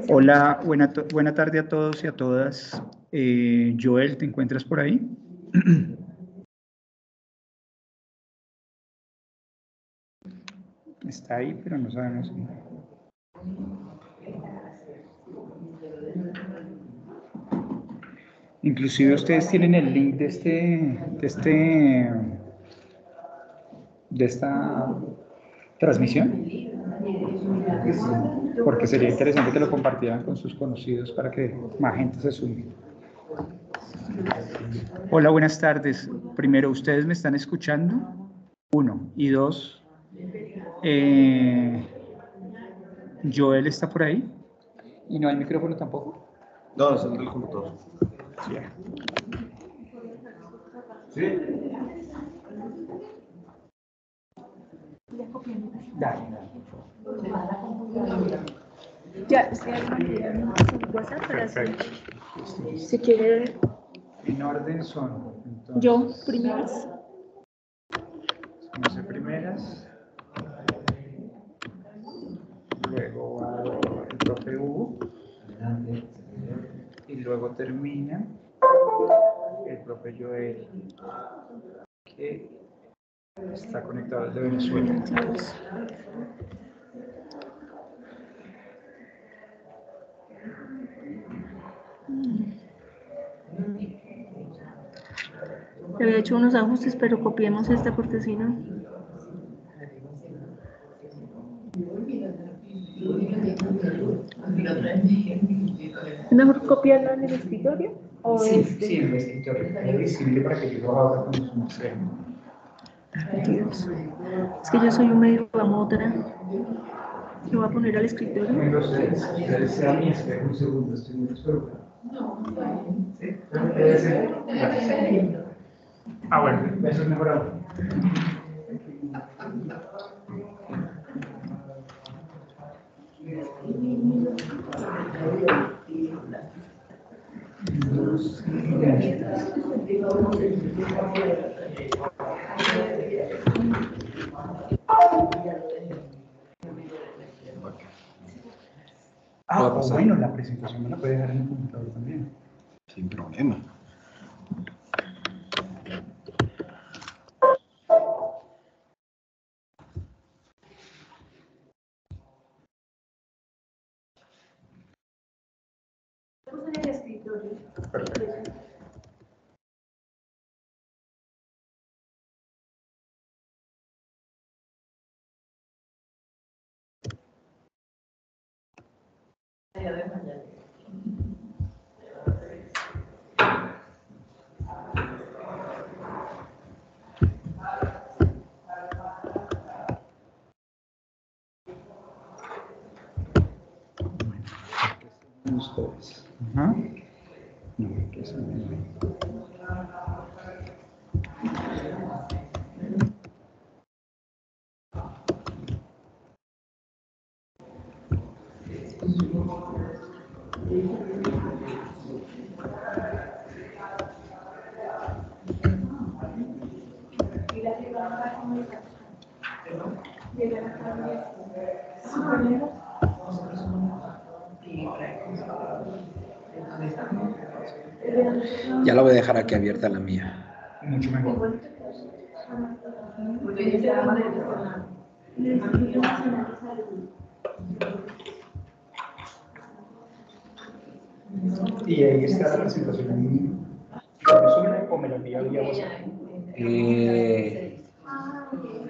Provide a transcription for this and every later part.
Hola, buena tarde a todos y a todas. Joel, ¿te encuentras por ahí? Está ahí, pero no sabemos. Inclusive ustedes tienen el link de esta transmisión, porque sería interesante que lo compartieran con sus conocidos para que más gente se sume. Hola, buenas tardes. Primero, ¿ustedes me están escuchando? 1 y 2. ¿Joel está por ahí? ¿Y no hay micrófono tampoco? No, es el del computador. Sí. ¿Sí? Dale. Ya, estoy en WhatsApp para hacer. Si quiere. En orden son. Entonces, Yo, primeras. Vamos a primeras. Luego va el profe Hugo. Y luego termina el profe Joel, que está conectado desde Venezuela. Le había hecho unos ajustes, pero copiemos esta porque si no. ¿Es mejor copiarlo en el escritorio? ¿O Sí, en el escritorio. Es visible para que yo lo haga con su museo. Dios. Es que yo soy un medio bamotra. Lo voy a poner al escritorio. Ustedes sean mi espejo un segundo, estoy muy despreocupado. ¿Sí? Ah, bueno, eso es mejor aún. Bueno, la presentación me la puede dejar en el computador también. Sin problema. En el escritorio. Perfecto. Ustedes. Ajá. No, que es Ya la voy a dejar aquí abierta la mía. mucho mejor. Y ahí está la presentación en resumen o me lo envía vía WhatsApp.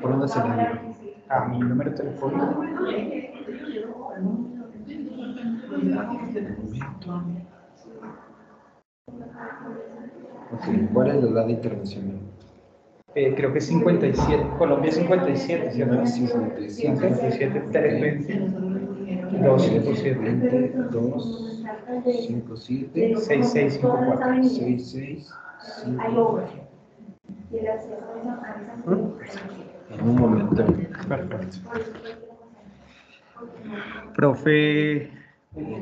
¿Por dónde se la envío? A mi número telefónico. Ok, ¿cuál es la edad internacional? Creo que es 57, Colombia 57, ¿cierto? 57. 57, 320, 257, 257 6654. 6654. En un momento. Perfecto. Profe,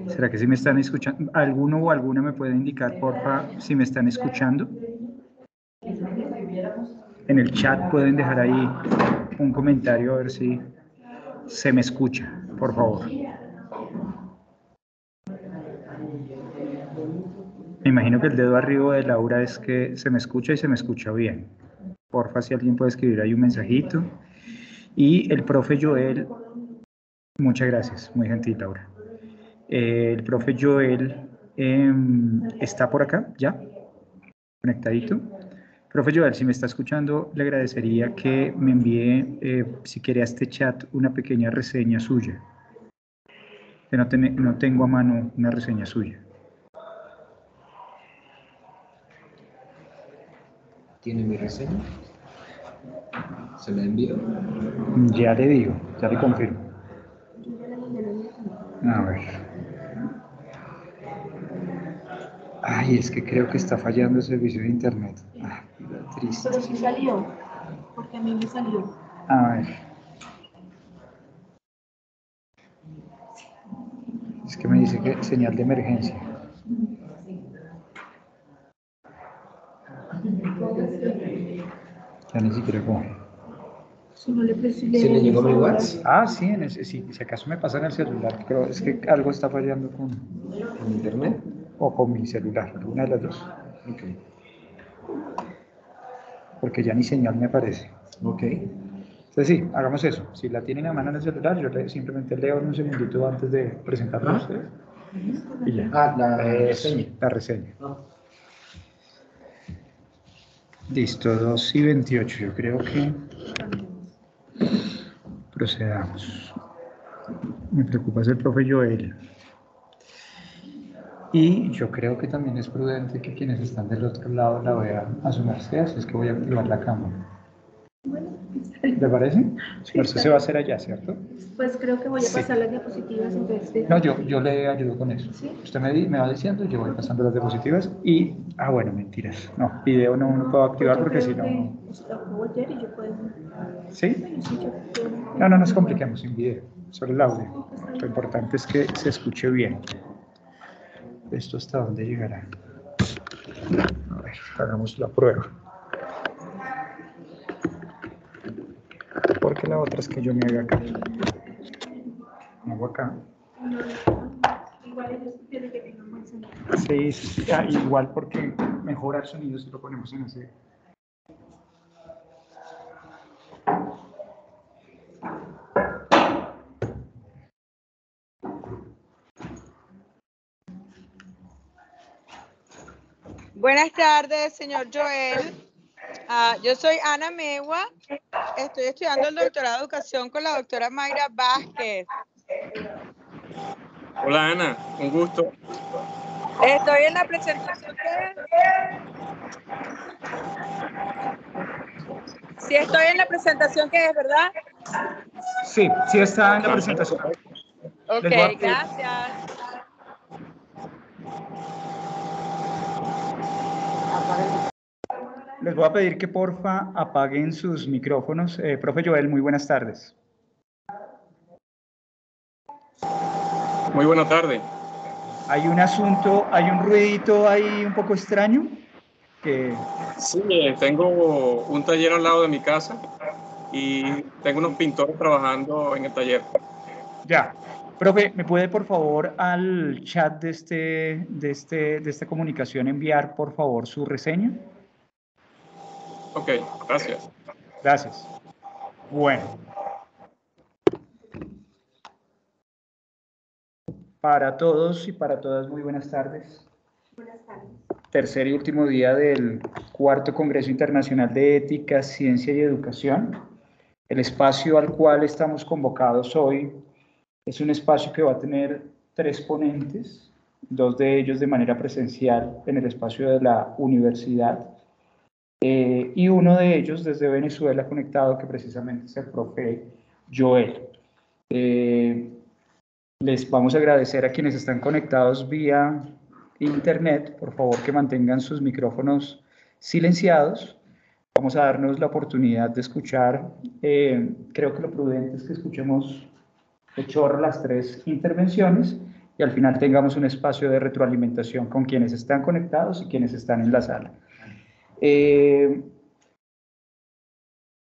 ¿será que sí me están escuchando? ¿Alguno o alguna me puede indicar, porfa, si me están escuchando? En el chat pueden dejar ahí un comentario a ver si se me escucha, por favor. Me imagino que el dedo arriba de Laura es que se me escucha y se me escucha bien. Porfa, si alguien puede escribir ahí un mensajito. Y el profe Joel, muchas gracias, muy gentil, Laura. El profe Joel está por acá, ya, conectadito. Profe Joel, si me está escuchando, le agradecería que me envíe, si quiere, a este chat una pequeña reseña suya. Que no tengo a mano una reseña suya. ¿Tiene mi reseña? ¿Se la envío? Ya le digo, ya le confirmo. A ver. Ay, es que creo que está fallando el servicio de internet. Ah, triste. Pero sí salió, porque a mí me salió. A ver. Es que me dice que señal de emergencia. Ya ni siquiera coge. Si no le presioné. ¿Se le llegó mi WhatsApp? Ah, sí, si acaso me pasa en el celular, pero es que algo está fallando con ¿En internet? o con mi celular, una de las dos. Ok. Porque ya ni señal me aparece. Ok. Entonces sí, hagamos eso. Si la tienen a mano en el celular, yo simplemente leo un segundito antes de presentarlo a ustedes. Y ya. Ah, la Eso, reseña. la reseña. Listo, 2:28. Yo creo que procedamos. Me preocupa es el profe Joel. Y yo creo que también es prudente que quienes están del otro lado la vean a su merced, así es que voy a activar la cámara. ¿Le parece? Su merced se va a hacer allá, ¿cierto? Pues creo que voy a Sí. pasar las diapositivas en vez de... No, yo le ayudo con eso. ¿Sí? Usted me va diciendo, yo voy pasando las diapositivas y... Ah, bueno, mentiras. No, video no puedo activar Yo porque creo si no... que usted acabó ayer y yo puedo... ¿Sí? Bueno, sí, yo puedo... No nos compliquemos sin video, solo el audio. Lo importante es que se escuche bien. ¿Esto hasta dónde llegará? A ver, hagamos la prueba. Porque la otra es que yo me haga acá. Me hago acá. Igual ellos quieren que tengan buen sonido. Sí, igual porque mejora el sonido si lo ponemos en ese. Buenas tardes, señor Joel. Yo soy Ana Megua. Estoy estudiando el doctorado de educación con la doctora Mayra Vázquez. Hola Ana, un gusto. Estoy en la presentación Sí, estoy en la presentación que es, ¿verdad? Sí, sí está en la presentación. Ok, Les voy a- gracias. Les voy a pedir que porfa apaguen sus micrófonos. Profe Joel, muy buenas tardes. Muy buena tarde. Hay un asunto, hay un ruidito ahí un poco extraño. Sí, tengo un taller al lado de mi casa y tengo unos pintores trabajando en el taller. Ya. Profe, ¿me puede por favor al chat de esta comunicación enviar por favor su reseña? Ok, gracias. Gracias. Bueno. Para todos y para todas, muy buenas tardes. Buenas tardes. Tercer y último día del cuarto Congreso Internacional de Ética, Ciencia y Educación. El espacio al cual estamos convocados hoy es un espacio que va a tener 3 ponentes, 2 de ellos de manera presencial en el espacio de la universidad, y uno de ellos desde Venezuela conectado, que precisamente es el profe Joel. Les vamos a agradecer a quienes están conectados vía internet, por favor que mantengan sus micrófonos silenciados. Vamos a darnos la oportunidad de escuchar, creo que lo prudente es que escuchemos de chorro las 3 intervenciones y al final tengamos un espacio de retroalimentación con quienes están conectados y quienes están en la sala. En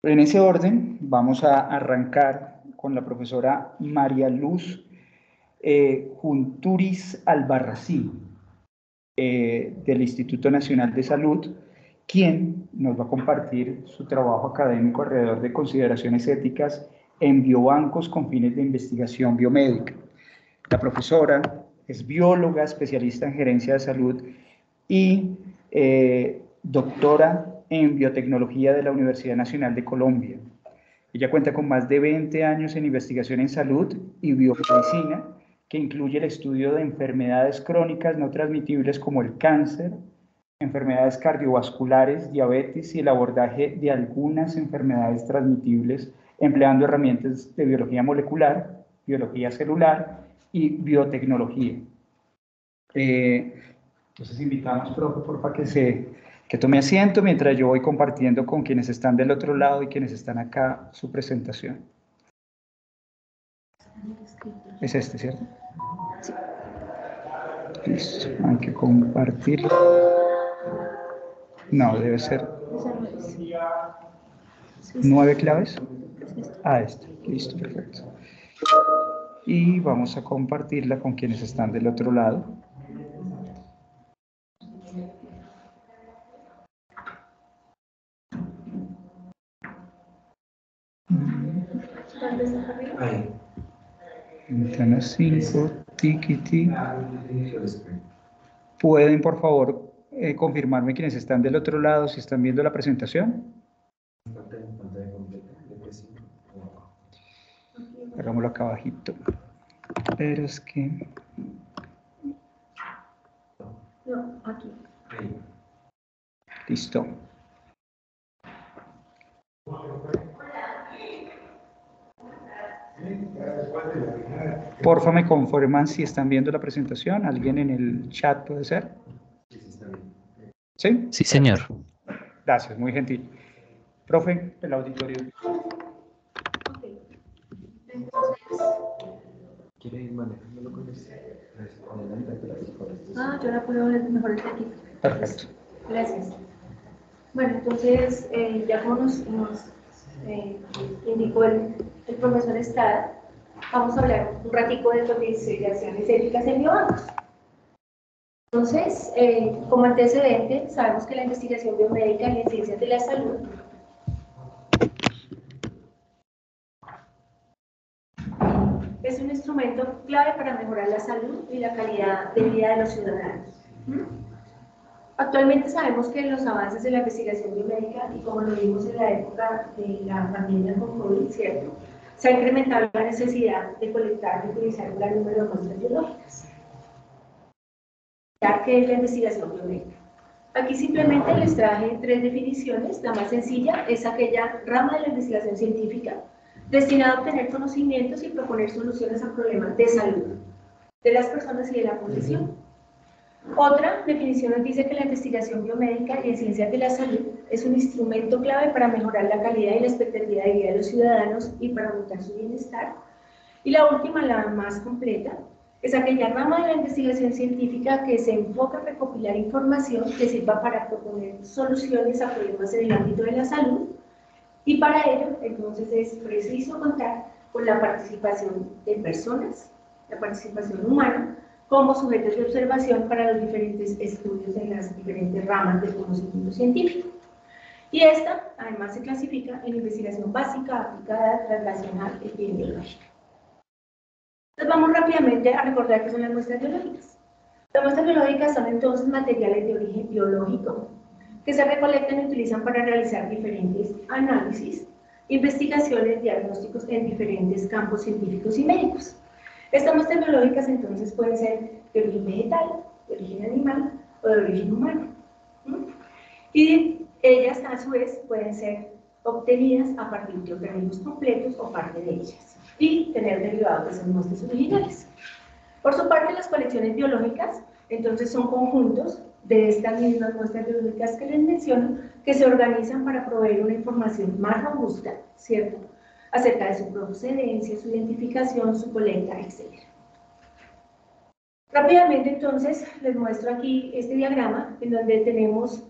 ese orden, vamos a arrancar con la profesora María Luz Junturiz Albarracín. del Instituto Nacional de Salud, quien nos va a compartir su trabajo académico alrededor de consideraciones éticas en biobancos con fines de investigación biomédica. La profesora es bióloga, especialista en gerencia de salud y doctora en biotecnología de la Universidad Nacional de Colombia. Ella cuenta con más de 20 años en investigación en salud y biomedicina, que incluye el estudio de enfermedades crónicas no transmitibles como el cáncer, enfermedades cardiovasculares, diabetes y el abordaje de algunas enfermedades transmitibles empleando herramientas de biología molecular, biología celular y biotecnología. Entonces invitamos, profe, porfa, que tome asiento mientras yo voy compartiendo con quienes están del otro lado y quienes están acá su presentación. Es este, ¿cierto? Sí. Listo, hay que compartir. No, debe ser 9 claves. Ah, este. Listo, perfecto. Y vamos a compartirla con quienes están del otro lado. Ahí. Ventana 5, tiki. ¿Pueden, por favor, confirmarme quienes están del otro lado si están viendo la presentación? Hagámoslo acá abajito. Pero es que... No, aquí. Listo. Porfa, me confirman si están viendo la presentación. ¿Alguien en el chat puede ser? ¿Sí? Sí, señor. Gracias, muy gentil. Profe, el auditorio. Ok. Entonces, ¿Quiere ir manejándolo con este? yo la puedo ver mejor desde aquí. Perfecto. Gracias. Bueno, entonces, ya como nos indicó el profesor Estrada, vamos a hablar un ratico de consideraciones éticas en biobancos. Entonces, como antecedente, sabemos que la investigación biomédica en ciencias de la salud es un instrumento clave para mejorar la salud y la calidad de vida de los ciudadanos. Actualmente sabemos que los avances de la investigación biomédica, y como lo vimos en la época de la pandemia con COVID, ¿cierto?, se ha incrementado la necesidad de colectar y utilizar un gran número de muestras biológicas. ¿Qué es la investigación biomédica? Aquí simplemente les traje 3 definiciones. La más sencilla es aquella rama de la investigación científica destinada a obtener conocimientos y proponer soluciones a problemas de salud de las personas y de la población. Otra definición nos dice que la investigación biomédica y en ciencias de la salud es un instrumento clave para mejorar la calidad y la expectativa de vida de los ciudadanos y para aumentar su bienestar. Y la última, la más completa, es aquella rama de la investigación científica que se enfoca en recopilar información que sirva para proponer soluciones a problemas en el ámbito de la salud, y para ello, entonces, es preciso contar con la participación de personas, la participación humana, como sujetos de observación para los diferentes estudios en las diferentes ramas del conocimiento científico. Y esta, además, se clasifica en investigación básica, aplicada, translacional y epidemiológica. Entonces vamos rápidamente a recordar qué son las muestras biológicas. Las muestras biológicas son entonces materiales de origen biológico que se recolectan y utilizan para realizar diferentes análisis, investigaciones, diagnósticos en diferentes campos científicos y médicos. Estas muestras biológicas entonces pueden ser de origen vegetal, de origen animal o de origen humano. Y ellas a su vez pueden ser obtenidas a partir de organismos completos o parte de ellas y tener derivados de esas muestras originales. Por su parte, las colecciones biológicas entonces son conjuntos de estas mismas muestras biológicas que les menciono, que se organizan para proveer una información más robusta, ¿cierto?, acerca de su procedencia, su identificación, su colecta, etc. Rápidamente entonces les muestro aquí este diagrama en donde tenemos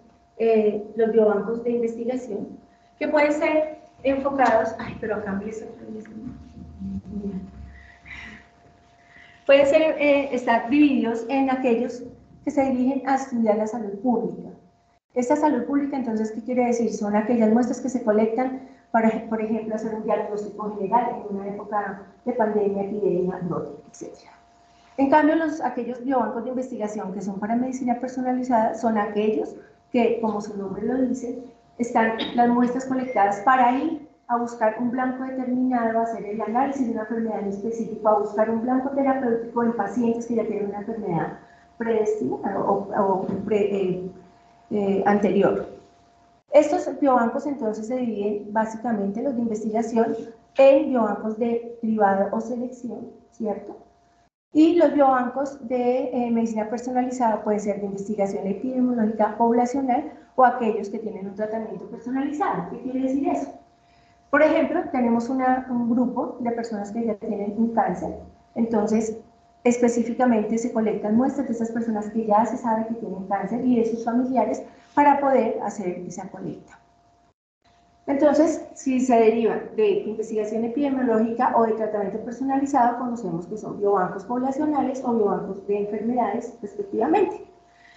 los biobancos de investigación que pueden ser enfocados, pueden ser, estar divididos en aquellos que se dirigen a estudiar la salud pública. Esta salud pública, entonces, ¿qué quiere decir? Son aquellas muestras que se colectan para, por ejemplo, hacer un diagnóstico general en una época de pandemia, epidemia, brote, etc. En cambio, aquellos biobancos de investigación que son para medicina personalizada son aquellos que, como su nombre lo dice, están las muestras colectadas para ir a buscar un blanco determinado, a hacer el análisis de una enfermedad en específico, a buscar un blanco terapéutico en pacientes que ya tienen una enfermedad predestinada o anterior. Estos biobancos entonces se dividen básicamente, los de investigación, en biobancos de cribado o selección, ¿cierto? Y los biobancos de medicina personalizada pueden ser de investigación epidemiológica poblacional o aquellos que tienen un tratamiento personalizado. ¿Qué quiere decir eso? Por ejemplo, tenemos un grupo de personas que ya tienen un cáncer, entonces específicamente se colectan muestras de esas personas que ya se sabe que tienen cáncer y de sus familiares para poder hacer esa colecta. Entonces, si se derivan de investigación epidemiológica o de tratamiento personalizado, conocemos que son biobancos poblacionales o biobancos de enfermedades, respectivamente.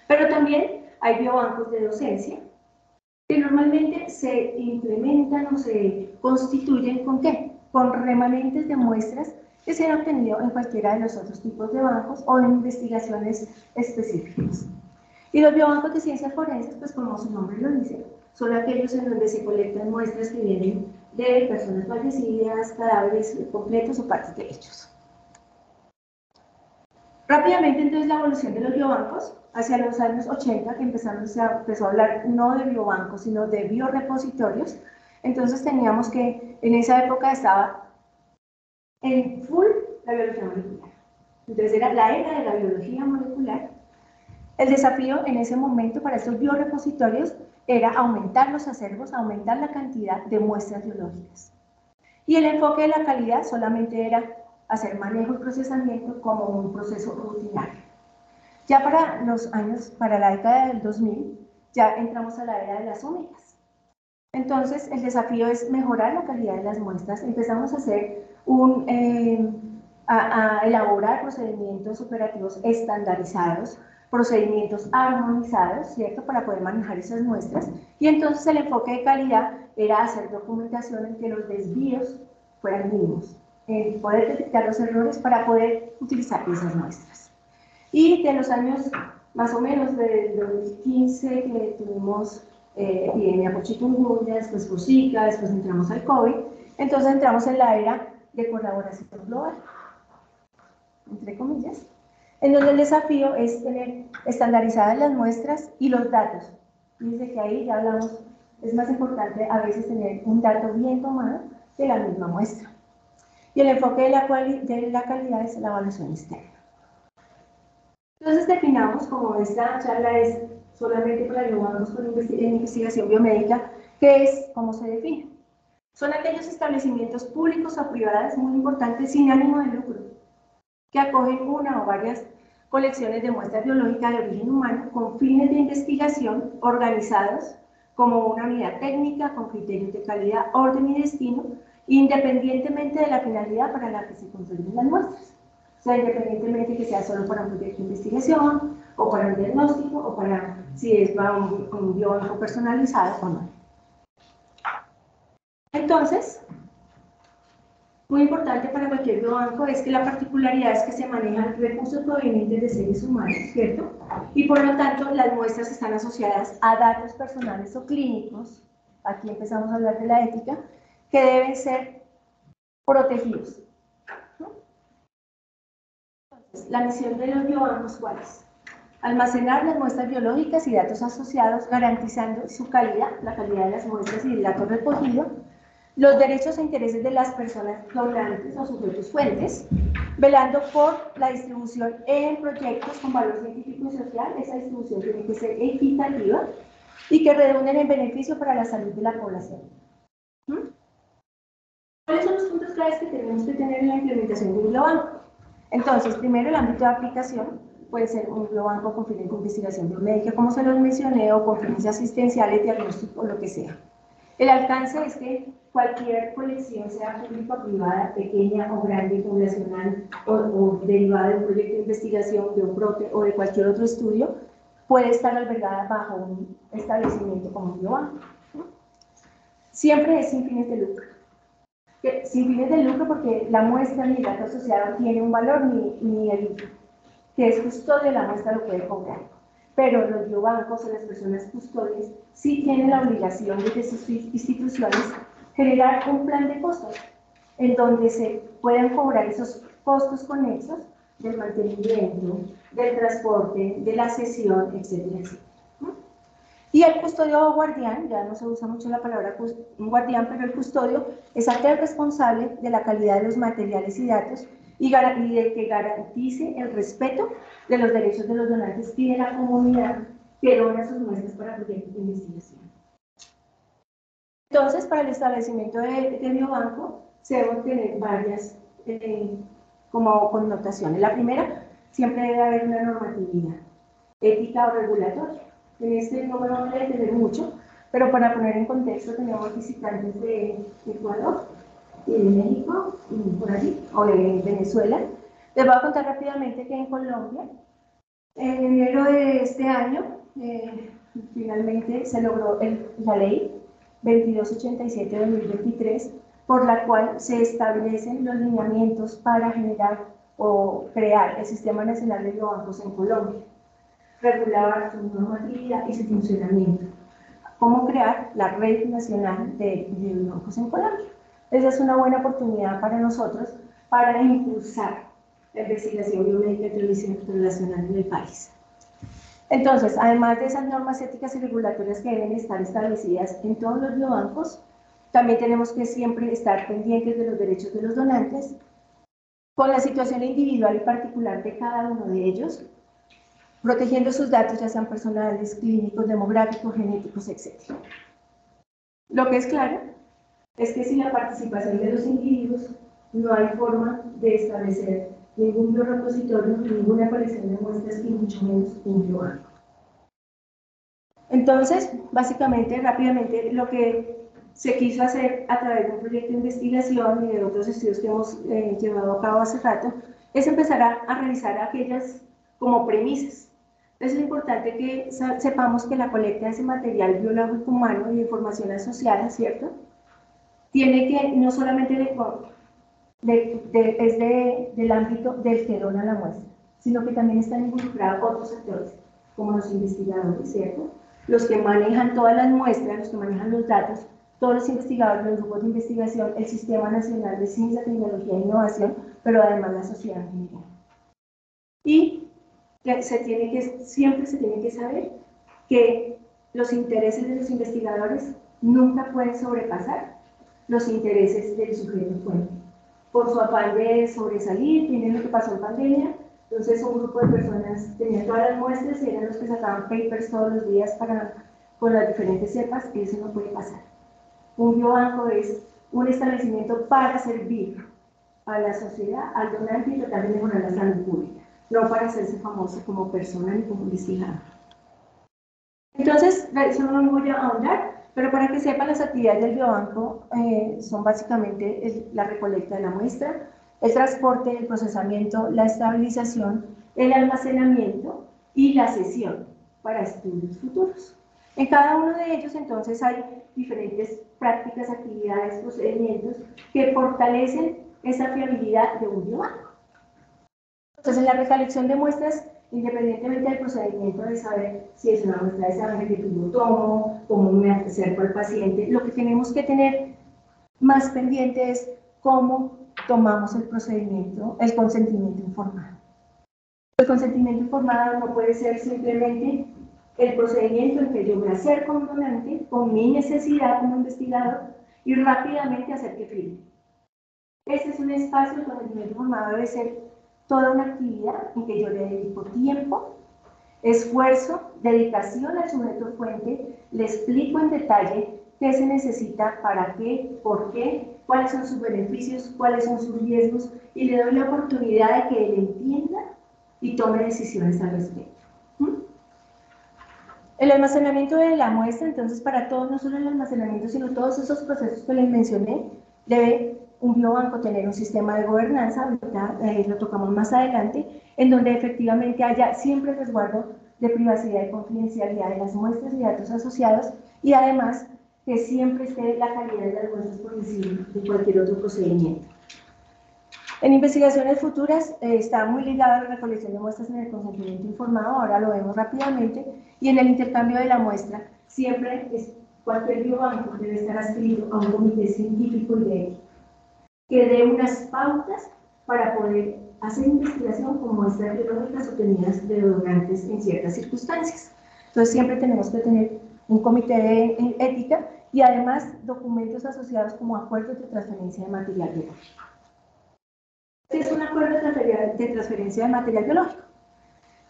Pero también hay biobancos de docencia, que normalmente se implementan o se constituyen ¿con qué? Con remanentes de muestras que se han obtenido en cualquiera de los otros tipos de bancos o en investigaciones específicas. Y los biobancos de ciencias forenses, pues como su nombre lo dice, son aquellos en donde se colectan muestras que vienen de personas fallecidas, cadáveres completos o partes de hechos. Rápidamente, entonces, la evolución de los biobancos, hacia los años 80, que empezó a hablar no de biobancos, sino de biorepositorios. Entonces teníamos que, en esa época estaba en full la biología molecular. Entonces era la era de la biología molecular. El desafío en ese momento para estos biorepositorios era aumentar los acervos, aumentar la cantidad de muestras biológicas. Y el enfoque de la calidad solamente era hacer manejo y procesamiento como un proceso rutinario. Ya para la década del 2000, ya entramos a la era de las únicas. Entonces, el desafío es mejorar la calidad de las muestras. Empezamos a hacer a elaborar procedimientos operativos estandarizados, procedimientos armonizados, ¿cierto?, para poder manejar esas muestras. Y entonces el enfoque de calidad era hacer documentación en que los desvíos fueran mínimos, poder detectar los errores para poder utilizar esas muestras. Y de los años más o menos del 2015, que tuvimos epidemia por chikungunya, después por Zika, después entramos al COVID, entonces entramos en la era de colaboración global, entre comillas, en donde el desafío es tener estandarizadas las muestras y los datos. Fíjense que ahí ya hablamos, es más importante a veces tener un dato bien tomado que la misma muestra. Y el enfoque de la calidad es la evaluación externa. Entonces definamos, como esta charla es solamente para biobancos en investigación biomédica, ¿qué es? ¿Cómo se define? Son aquellos establecimientos públicos o privados muy importantes sin ánimo de lucro, que acogen una o varias colecciones de muestras biológicas de origen humano con fines de investigación organizados como una unidad técnica con criterios de calidad, orden y destino, independientemente de la finalidad para la que se construyen las muestras. O sea, independientemente que sea solo para un proyecto de investigación, o para un diagnóstico, o para si es para un biobanco personalizado o no. Entonces, muy importante para cualquier biobanco es que la particularidad es que se manejan recursos provenientes de seres humanos, ¿cierto? Y por lo tanto, las muestras están asociadas a datos personales o clínicos, aquí empezamos a hablar de la ética, que deben ser protegidos. La misión de los biobancos, ¿cuál es? Almacenar las muestras biológicas y datos asociados, garantizando su calidad, la calidad de las muestras y del dato recogido, los derechos e intereses de las personas donantes o sujetos fuentes, velando por la distribución en proyectos con valor científico y social. Esa distribución tiene que ser equitativa y que redunden en beneficio para la salud de la población. ¿Cuáles son los puntos claves que tenemos que tener en la implementación de un biobanco? Entonces, primero, el ámbito de aplicación puede ser un biobanco con fines de investigación biomédica, como se los mencioné, o con fines asistenciales, diagnóstico, lo que sea. El alcance es que cualquier colección, sea pública o privada, pequeña o grande, poblacional o derivada de un proyecto de investigación, de un PROTE o de cualquier otro estudio, puede estar albergada bajo un establecimiento como un biobanco. Siempre es sin fines de lucro. Sin fines de lucro porque la muestra ni el dato asociado tiene un valor ni el que es custodio de la muestra lo puede cobrar. Pero los biobancos o las personas custodias sí tienen la obligación desde sus instituciones generar un plan de costos en donde se puedan cobrar esos costos conexos del mantenimiento, del transporte, de la cesión, etcétera, etcétera. Y el custodio o guardián, ya no se usa mucho la palabra guardián, pero el custodio es aquel responsable de la calidad de los materiales y datos y de que garantice el respeto de los derechos de los donantes y de la comunidad que dona sus muestras para proyectos de investigación. Entonces, para el establecimiento de biobanco se deben tener varias como connotaciones. La primera, siempre debe haber una normatividad ética o regulatoria. En este no me voy a detener mucho, pero para poner en contexto tenemos visitantes de Ecuador y de México, por allí, o de Venezuela. Les voy a contar rápidamente que en Colombia, en enero de este año, finalmente se logró la ley 2287-2023, por la cual se establecen los lineamientos para generar o crear el Sistema Nacional de Biobancos en Colombia. Regular su normatividad y su funcionamiento. Cómo crear la Red Nacional de Biobancos en Colombia. Esa es una buena oportunidad para nosotros para impulsar la investigación biomédica internacional en el país. Entonces, además de esas normas éticas y regulatorias que deben estar establecidas en todos los biobancos, también tenemos que siempre estar pendientes de los derechos de los donantes, con la situación individual y particular de cada uno de ellos, protegiendo sus datos, ya sean personales, clínicos, demográficos, genéticos, etc. Lo que es claro es que sin la participación de los individuos no hay forma de establecer ningún biorepositorio, ninguna colección de muestras y mucho menos un biobanco. Entonces, básicamente, rápidamente, lo que se quiso hacer a través de un proyecto de investigación y de otros estudios que hemos llevado a cabo hace rato, es empezar a revisar aquellas como premisas. Es importante que sepamos que la colecta de ese material biológico humano y de información asociada, ¿cierto? Tiene que no solamente del ámbito del que dona la muestra, sino que también están involucrados otros actores, como los investigadores, ¿cierto? Los que manejan todas las muestras, los que manejan los datos, todos los investigadores, los grupos de investigación, el Sistema Nacional de Ciencia, Tecnología e Innovación, pero además la sociedad en general. Y que siempre se tiene que saber que los intereses de los investigadores nunca pueden sobrepasar los intereses del sujeto fuente. Por su afán de sobresalir, miren lo que pasó en pandemia, entonces un grupo de personas tenía todas las muestras y eran los que sacaban papers todos los días con las diferentes cepas, y eso no puede pasar. Un biobanco es un establecimiento para servir a la sociedad, al donante y tratar de mejorar la salud pública, no para hacerse famoso como persona ni como investigador. Entonces, eso no lo voy a ahondar, pero para que sepan, las actividades del biobanco son básicamente la recolecta de la muestra, el transporte, el procesamiento, la estabilización, el almacenamiento y la cesión para estudios futuros. En cada uno de ellos, entonces, hay diferentes prácticas, actividades, procedimientos que fortalecen esa fiabilidad de un biobanco. Entonces, en la recolección de muestras, independientemente del procedimiento de saber si es una muestra de sangre, que tuvo tomo, cómo me acerco al paciente, lo que tenemos que tener más pendiente es cómo tomamos el procedimiento, el consentimiento informado. El consentimiento informado no puede ser simplemente el procedimiento en que yo me acerco a un donante con mi necesidad como investigador y rápidamente hacer que firme. Este es un espacio, el consentimiento informado debe ser toda una actividad en que yo le dedico tiempo, esfuerzo, dedicación al sujeto fuente, le explico en detalle qué se necesita, para qué, por qué, cuáles son sus beneficios, cuáles son sus riesgos, y le doy la oportunidad de que él entienda y tome decisiones al respecto. El almacenamiento de la muestra, entonces, para todos, no solo el almacenamiento, sino todos esos procesos que les mencioné, debe un biobanco tener un sistema de gobernanza, ahorita lo tocamos más adelante, en donde efectivamente haya siempre resguardo de privacidad y confidencialidad de las muestras y datos asociados, y además que siempre esté la calidad de las muestras por encima de cualquier otro procedimiento. En investigaciones futuras está muy ligado a la recolección de muestras en el consentimiento informado, ahora lo vemos rápidamente, y en el intercambio de la muestra, siempre cualquier biobanco debe estar adscrito a un comité científico y de ética, que dé unas pautas para poder hacer investigación con muestras biológicas obtenidas de donantes en ciertas circunstancias. Entonces siempre tenemos que tener un comité de ética y además documentos asociados como acuerdos de transferencia de material biológico. Este es un acuerdo de transferencia de material biológico.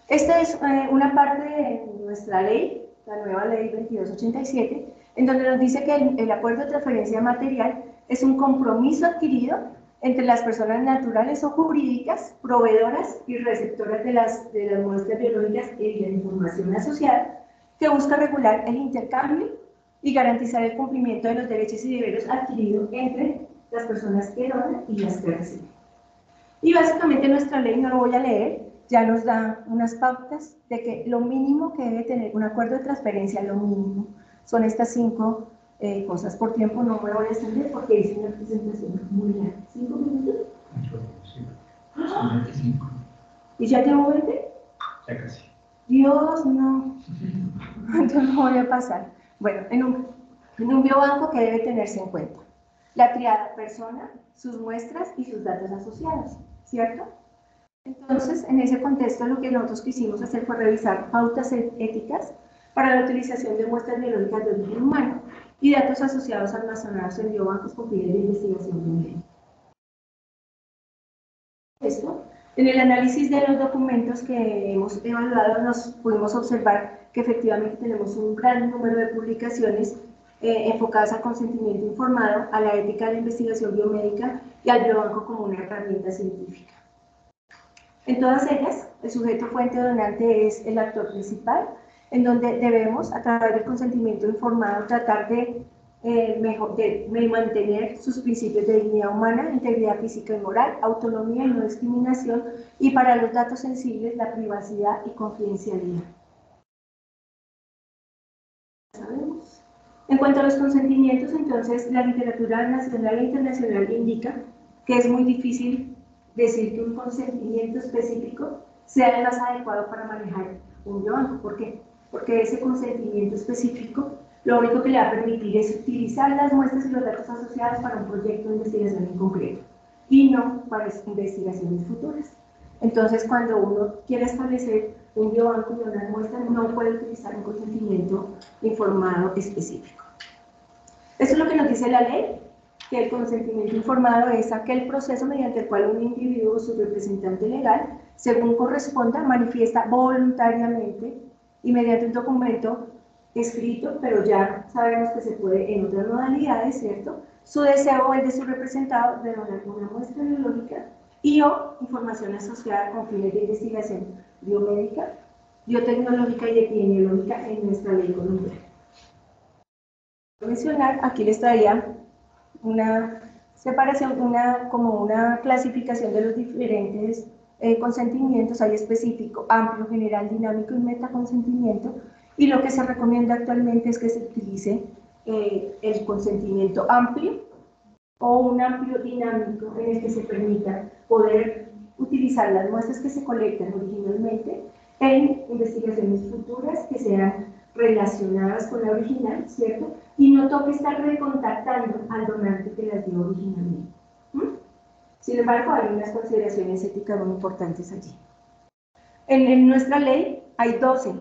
Esta es una parte de nuestra ley, la nueva ley 2287, en donde nos dice que el acuerdo de transferencia de material es un compromiso adquirido entre las personas naturales o jurídicas, proveedoras y receptoras de las muestras biológicas y de la información asociada, que busca regular el intercambio y garantizar el cumplimiento de los derechos y deberes adquiridos entre las personas que donan y las que reciben. Y básicamente nuestra ley, no lo voy a leer, ya nos da unas pautas de que lo mínimo que debe tener un acuerdo de transferencia, lo mínimo, son estas 5 cosas. Por tiempo no me voy a extender porque hice una presentación muy larga. ¿5 minutos? Son 25. ¿Y ya tengo 20? Ya casi. Dios, no. Yo no voy a pasar. Bueno, en un biobanco que debe tenerse en cuenta la triada persona, sus muestras y sus datos asociados, ¿cierto? Entonces, en ese contexto, lo que nosotros quisimos hacer fue revisar pautas éticas para la utilización de muestras biológicas de origen humano y datos asociados almacenados en biobancos con fines de investigación biológica. Esto, en el análisis de los documentos que hemos evaluado, nos pudimos observar que efectivamente tenemos un gran número de publicaciones enfocadas al consentimiento informado, a la ética de la investigación biomédica y al biobanco como una herramienta científica. En todas ellas, el sujeto fuente donante es el actor principal, en donde debemos, a través del consentimiento informado, tratar de mantener sus principios de dignidad humana, integridad física y moral, autonomía y no discriminación, y para los datos sensibles, la privacidad y confidencialidad. ¿Sabemos? En cuanto a los consentimientos, entonces, la literatura nacional e internacional indica que es muy difícil decir que un consentimiento específico sea el más adecuado para manejar un biobanco. ¿Por qué? Porque ese consentimiento específico lo único que le va a permitir es utilizar las muestras y los datos asociados para un proyecto de investigación en concreto y no para investigaciones futuras. Entonces, cuando uno quiere establecer un biobanco y una muestra, no puede utilizar un consentimiento informado específico. Esto es lo que nos dice la ley, que el consentimiento informado es aquel proceso mediante el cual un individuo o su representante legal, según corresponda, manifiesta voluntariamente y mediante un documento escrito, pero ya sabemos que se puede en otras modalidades, ¿cierto?, su deseo o el de su representado de donar una muestra biológica y o información asociada con fines de investigación biomédica, biotecnológica y epidemiológica en nuestra ley colombiana. Voy a mencionar, aquí les traía una separación, como una clasificación de los diferentes consentimientos. Hay específico, amplio, general, dinámico y metaconsentimiento, y lo que se recomienda actualmente es que se utilice el consentimiento amplio o un amplio dinámico en el que se permita poder utilizar las muestras que se colectan originalmente en investigaciones futuras que sean relacionadas con la original, ¿cierto? Y no toque estar recontactando al donante que las dio originalmente. Sin embargo, hay unas consideraciones éticas muy importantes allí. En nuestra ley hay 12,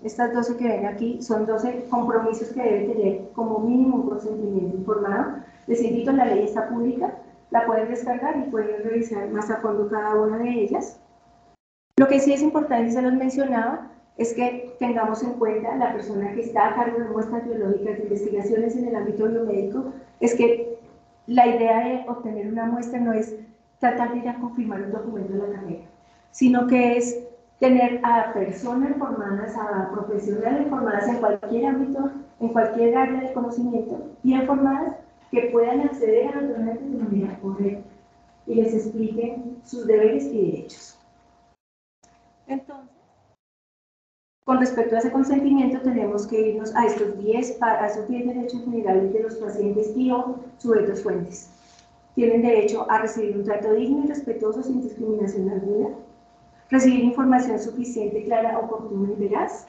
estas 12 que ven aquí son 12 compromisos que debe tener como mínimo un consentimiento informado. Les invito, la ley está pública, la pueden descargar y pueden revisar más a fondo cada una de ellas. Lo que sí es importante, y se los mencionaba, es que tengamos en cuenta la persona que está a cargo de muestras biológicas de investigaciones en el ámbito biomédico, es que la idea de obtener una muestra no es tratar de ir a confirmar un documento de la carrera, sino que es tener a personas formadas, a profesionales formadas en cualquier ámbito, en cualquier área del conocimiento, bien formadas, que puedan acceder a los donantes de manera correcta y les expliquen sus deberes y derechos. Entonces, con respecto a ese consentimiento, tenemos que irnos a estos 10 derechos generales de los pacientes y o sujetos fuentes. Tienen derecho a recibir un trato digno y respetuoso sin discriminación alguna, recibir información suficiente, clara, oportuna y veraz,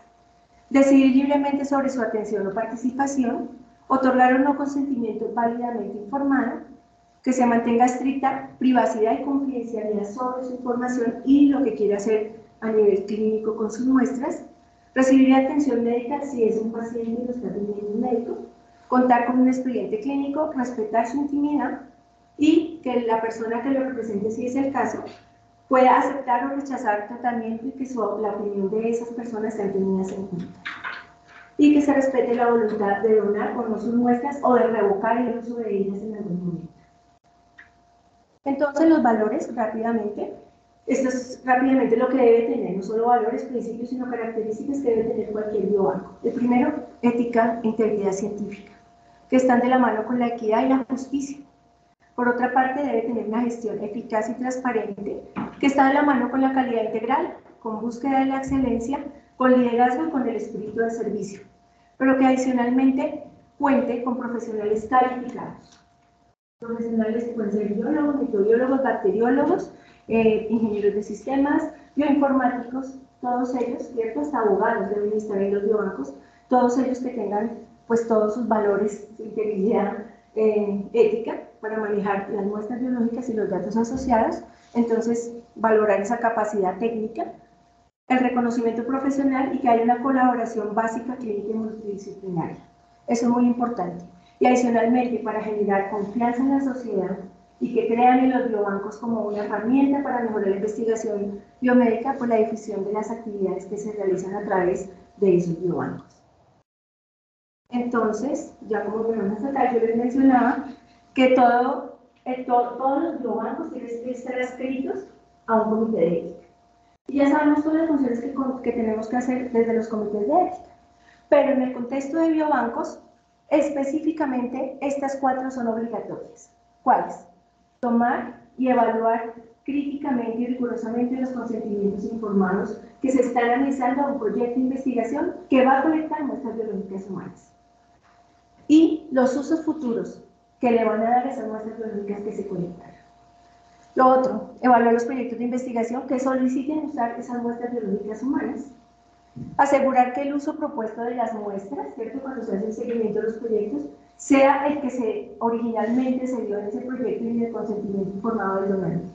decidir libremente sobre su atención o participación, otorgar o no consentimiento válidamente informado, que se mantenga estricta privacidad y confidencialidad sobre su información y lo que quiera hacer a nivel clínico con sus muestras, recibir atención médica si es un paciente y lo está atendiendo un médico, contar con un expediente clínico, respetar su intimidad y que la persona que lo represente, si es el caso, pueda aceptar o rechazar tratamiento y que la opinión de esas personas sean tenidas en cuenta. Y que se respete la voluntad de donar o no sus muestras o de revocar el uso de ellas en algún momento. Entonces, los valores, rápidamente. Esto es rápidamente lo que debe tener, no solo valores, principios, sino características que debe tener cualquier biobanco. El primero, ética e integridad científica, que están de la mano con la equidad y la justicia. Por otra parte, debe tener una gestión eficaz y transparente, que está de la mano con la calidad integral, con búsqueda de la excelencia, con liderazgo y con el espíritu de servicio, pero que adicionalmente cuente con profesionales calificados. Profesionales que pueden ser biólogos, microbiólogos, bacteriólogos, ingenieros de sistemas, bioinformáticos, todos ellos, ¿cierto? Hasta abogados deben estar en los biobancos, todos ellos que tengan pues todos sus valores, su integridad ética para manejar las muestras biológicas y los datos asociados. Entonces, valorar esa capacidad técnica, el reconocimiento profesional y que haya una colaboración básica clínica y multidisciplinaria. Eso es muy importante. Y adicionalmente, para generar confianza en la sociedad y que crean en los biobancos como una herramienta para mejorar la investigación biomédica por la difusión de las actividades que se realizan a través de esos biobancos. Entonces, ya como vemos hasta acá, yo les mencionaba que todos los biobancos tienen que estar adscritos a un comité de ética. Y ya sabemos todas las funciones que tenemos que hacer desde los comités de ética. Pero en el contexto de biobancos, específicamente, estas 4 son obligatorias. ¿Cuáles? Tomar y evaluar críticamente y rigurosamente los consentimientos informados que se están analizando a un proyecto de investigación que va a colectar muestras biológicas humanas. Y los usos futuros que le van a dar esas muestras biológicas que se colectaron. Lo otro, evaluar los proyectos de investigación que soliciten usar esas muestras biológicas humanas. Asegurar que el uso propuesto de las muestras, ¿cierto? Cuando se hace el seguimiento de los proyectos, sea el que originalmente se dio en ese proyecto y el consentimiento informado del donante,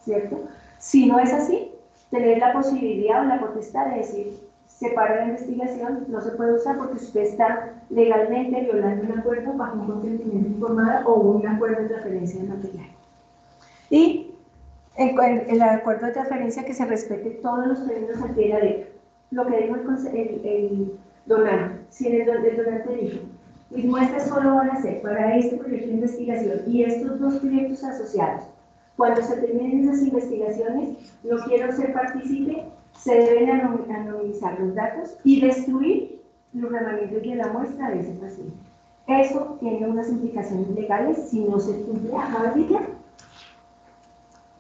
¿cierto? Si no es así, tener la posibilidad o la potestad de decir, separa la investigación, no se puede usar porque usted está legalmente violando un acuerdo bajo un consentimiento informado o un acuerdo de transferencia de material. Y el acuerdo de transferencia que se respete todos los términos al pie de la letra. Lo que dijo el donante, si el donante dijo, mis muestras solo van a ser para este proyecto de investigación y estos 2 proyectos asociados. Cuando se terminen esas investigaciones, no quiero ser partícipe, se deben anonimizar los datos y destruir los remanentes de la muestra de ese paciente. Eso tiene unas implicaciones legales si no se cumple a cabalidad.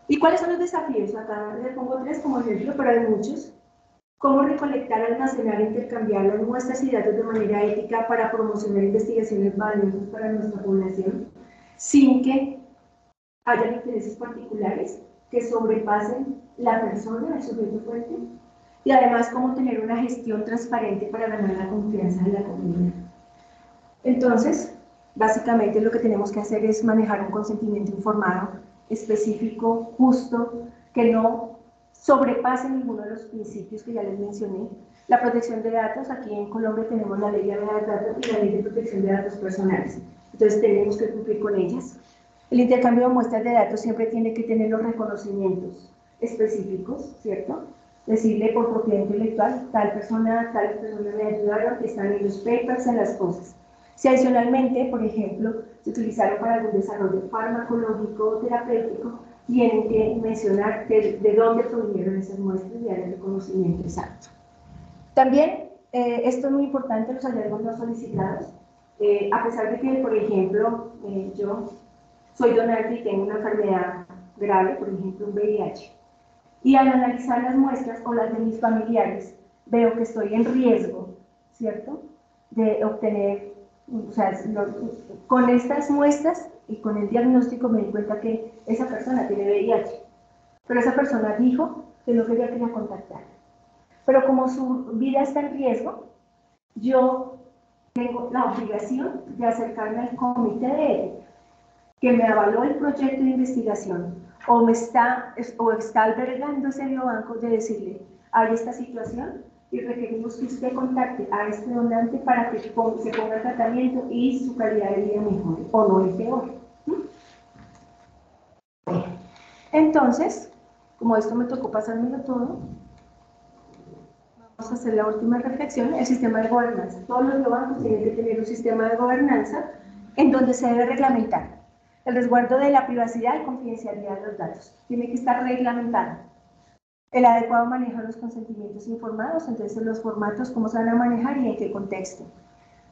¿Y cuáles son los desafíos? Acá les pongo 3 como ejemplo, pero hay muchos. Cómo recolectar, almacenar e intercambiar las muestras y datos de manera ética para promocionar investigaciones valiosas para nuestra población, sin que haya intereses particulares que sobrepasen la persona, el sujeto fuente, y además cómo tener una gestión transparente para ganar la confianza de la comunidad. Entonces, básicamente lo que tenemos que hacer es manejar un consentimiento informado, específico, justo, que no sobrepase ninguno de los principios que ya les mencioné. La protección de datos, aquí en Colombia tenemos la ley de datos y la ley de protección de datos personales, entonces tenemos que cumplir con ellas. El intercambio de muestras de datos siempre tiene que tener los reconocimientos específicos, ¿cierto? Decirle por propiedad intelectual, tal persona me ayudaron, están en los papers, en las cosas. Si adicionalmente, por ejemplo, se utilizaron para algún desarrollo farmacológico o terapéutico, tienen que mencionar de dónde provinieron esas muestras y dar el reconocimiento exacto. También, esto es muy importante, los hallazgos no solicitados, a pesar de que, por ejemplo, yo soy donante y tengo una enfermedad grave, por ejemplo, un VIH, y al analizar las muestras o las de mis familiares, veo que estoy en riesgo, ¿cierto?, de obtener, o sea, con estas muestras y con el diagnóstico me di cuenta que esa persona tiene VIH, pero esa persona dijo que no quería que la contactara. Pero como su vida está en riesgo, yo tengo la obligación de acercarme al comité de ética, que me avaló el proyecto de investigación, o está albergando ese biobanco, de decirle, hay esta situación y requerimos que usted contacte a este donante para que se ponga tratamiento y su calidad de vida mejore, o no empeore. Entonces, como esto me tocó pasármelo todo, vamos a hacer la última reflexión, el sistema de gobernanza. Todos los biobancos tienen que tener un sistema de gobernanza en donde se debe reglamentar el resguardo de la privacidad y confidencialidad de los datos. Tiene que estar reglamentado. El adecuado manejo de los consentimientos informados, entonces los formatos, cómo se van a manejar y en qué contexto.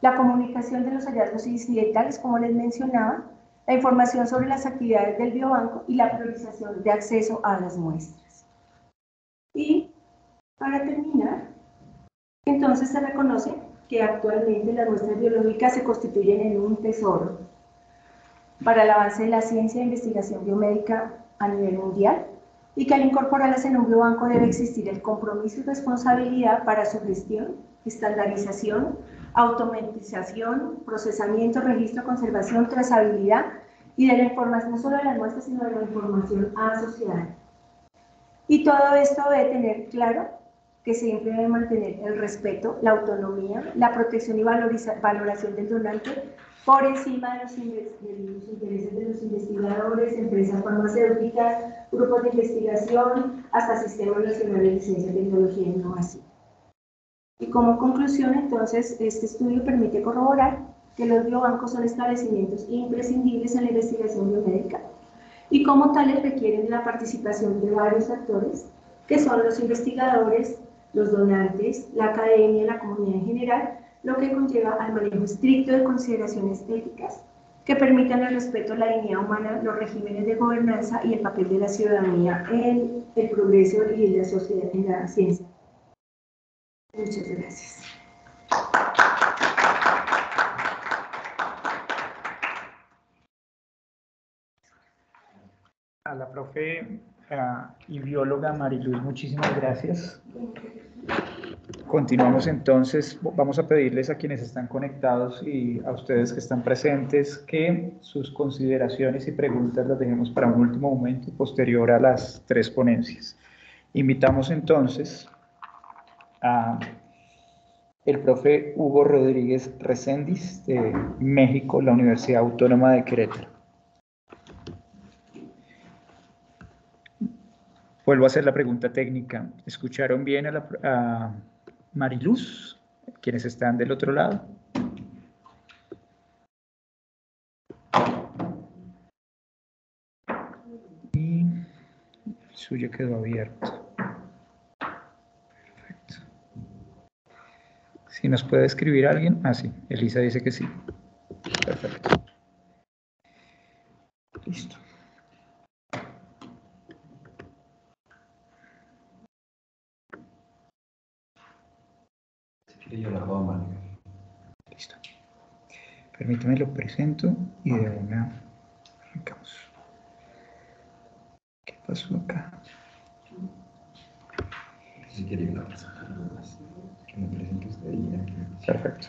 La comunicación de los hallazgos incidentales, como les mencionaba, la información sobre las actividades del biobanco y la priorización de acceso a las muestras. Y para terminar, entonces se reconoce que actualmente las muestras biológicas se constituyen en un tesoro para el avance de la ciencia e investigación biomédica a nivel mundial, y que al incorporarlas en un biobanco debe existir el compromiso y responsabilidad para su gestión, estandarización, automatización, procesamiento, registro, conservación, trazabilidad y de la información no solo de las muestras, sino de la información asociada. Y todo esto debe tener claro que siempre debe mantener el respeto, la autonomía, la protección y valoración del donante por encima de los intereses de los investigadores, empresas farmacéuticas, grupos de investigación, hasta Sistema Nacional de Ciencia, Tecnología e Innovación. Y como conclusión, entonces, este estudio permite corroborar que los biobancos son establecimientos imprescindibles en la investigación biomédica y como tales requieren de la participación de varios actores, que son los investigadores, los donantes, la academia, la comunidad en general, lo que conlleva al manejo estricto de consideraciones éticas que permitan el respeto a la dignidad humana, los regímenes de gobernanza y el papel de la ciudadanía en el progreso y en la sociedad, en la ciencia. Muchas gracias. A la profe y bióloga Mariluz, muchísimas gracias. Continuamos entonces, vamos a pedirles a quienes están conectados y a ustedes que están presentes que sus consideraciones y preguntas las dejemos para un último momento posterior a las 3 ponencias. Invitamos entonces a el profe Hugo Rodríguez Reséndiz de México, la Universidad Autónoma de Querétaro. Vuelvo a hacer la pregunta técnica. ¿Escucharon bien a Mariluz, quienes están del otro lado? Y el suyo quedó abierto. Perfecto. Si nos puede escribir alguien. Ah, sí, Elisa dice que sí. Perfecto. Listo. Yo la puedo manejar. Listo. Permítame, lo presento y de una arrancamos. ¿Qué pasó acá? Si quiere una persona que me presente usted y ya. Perfecto.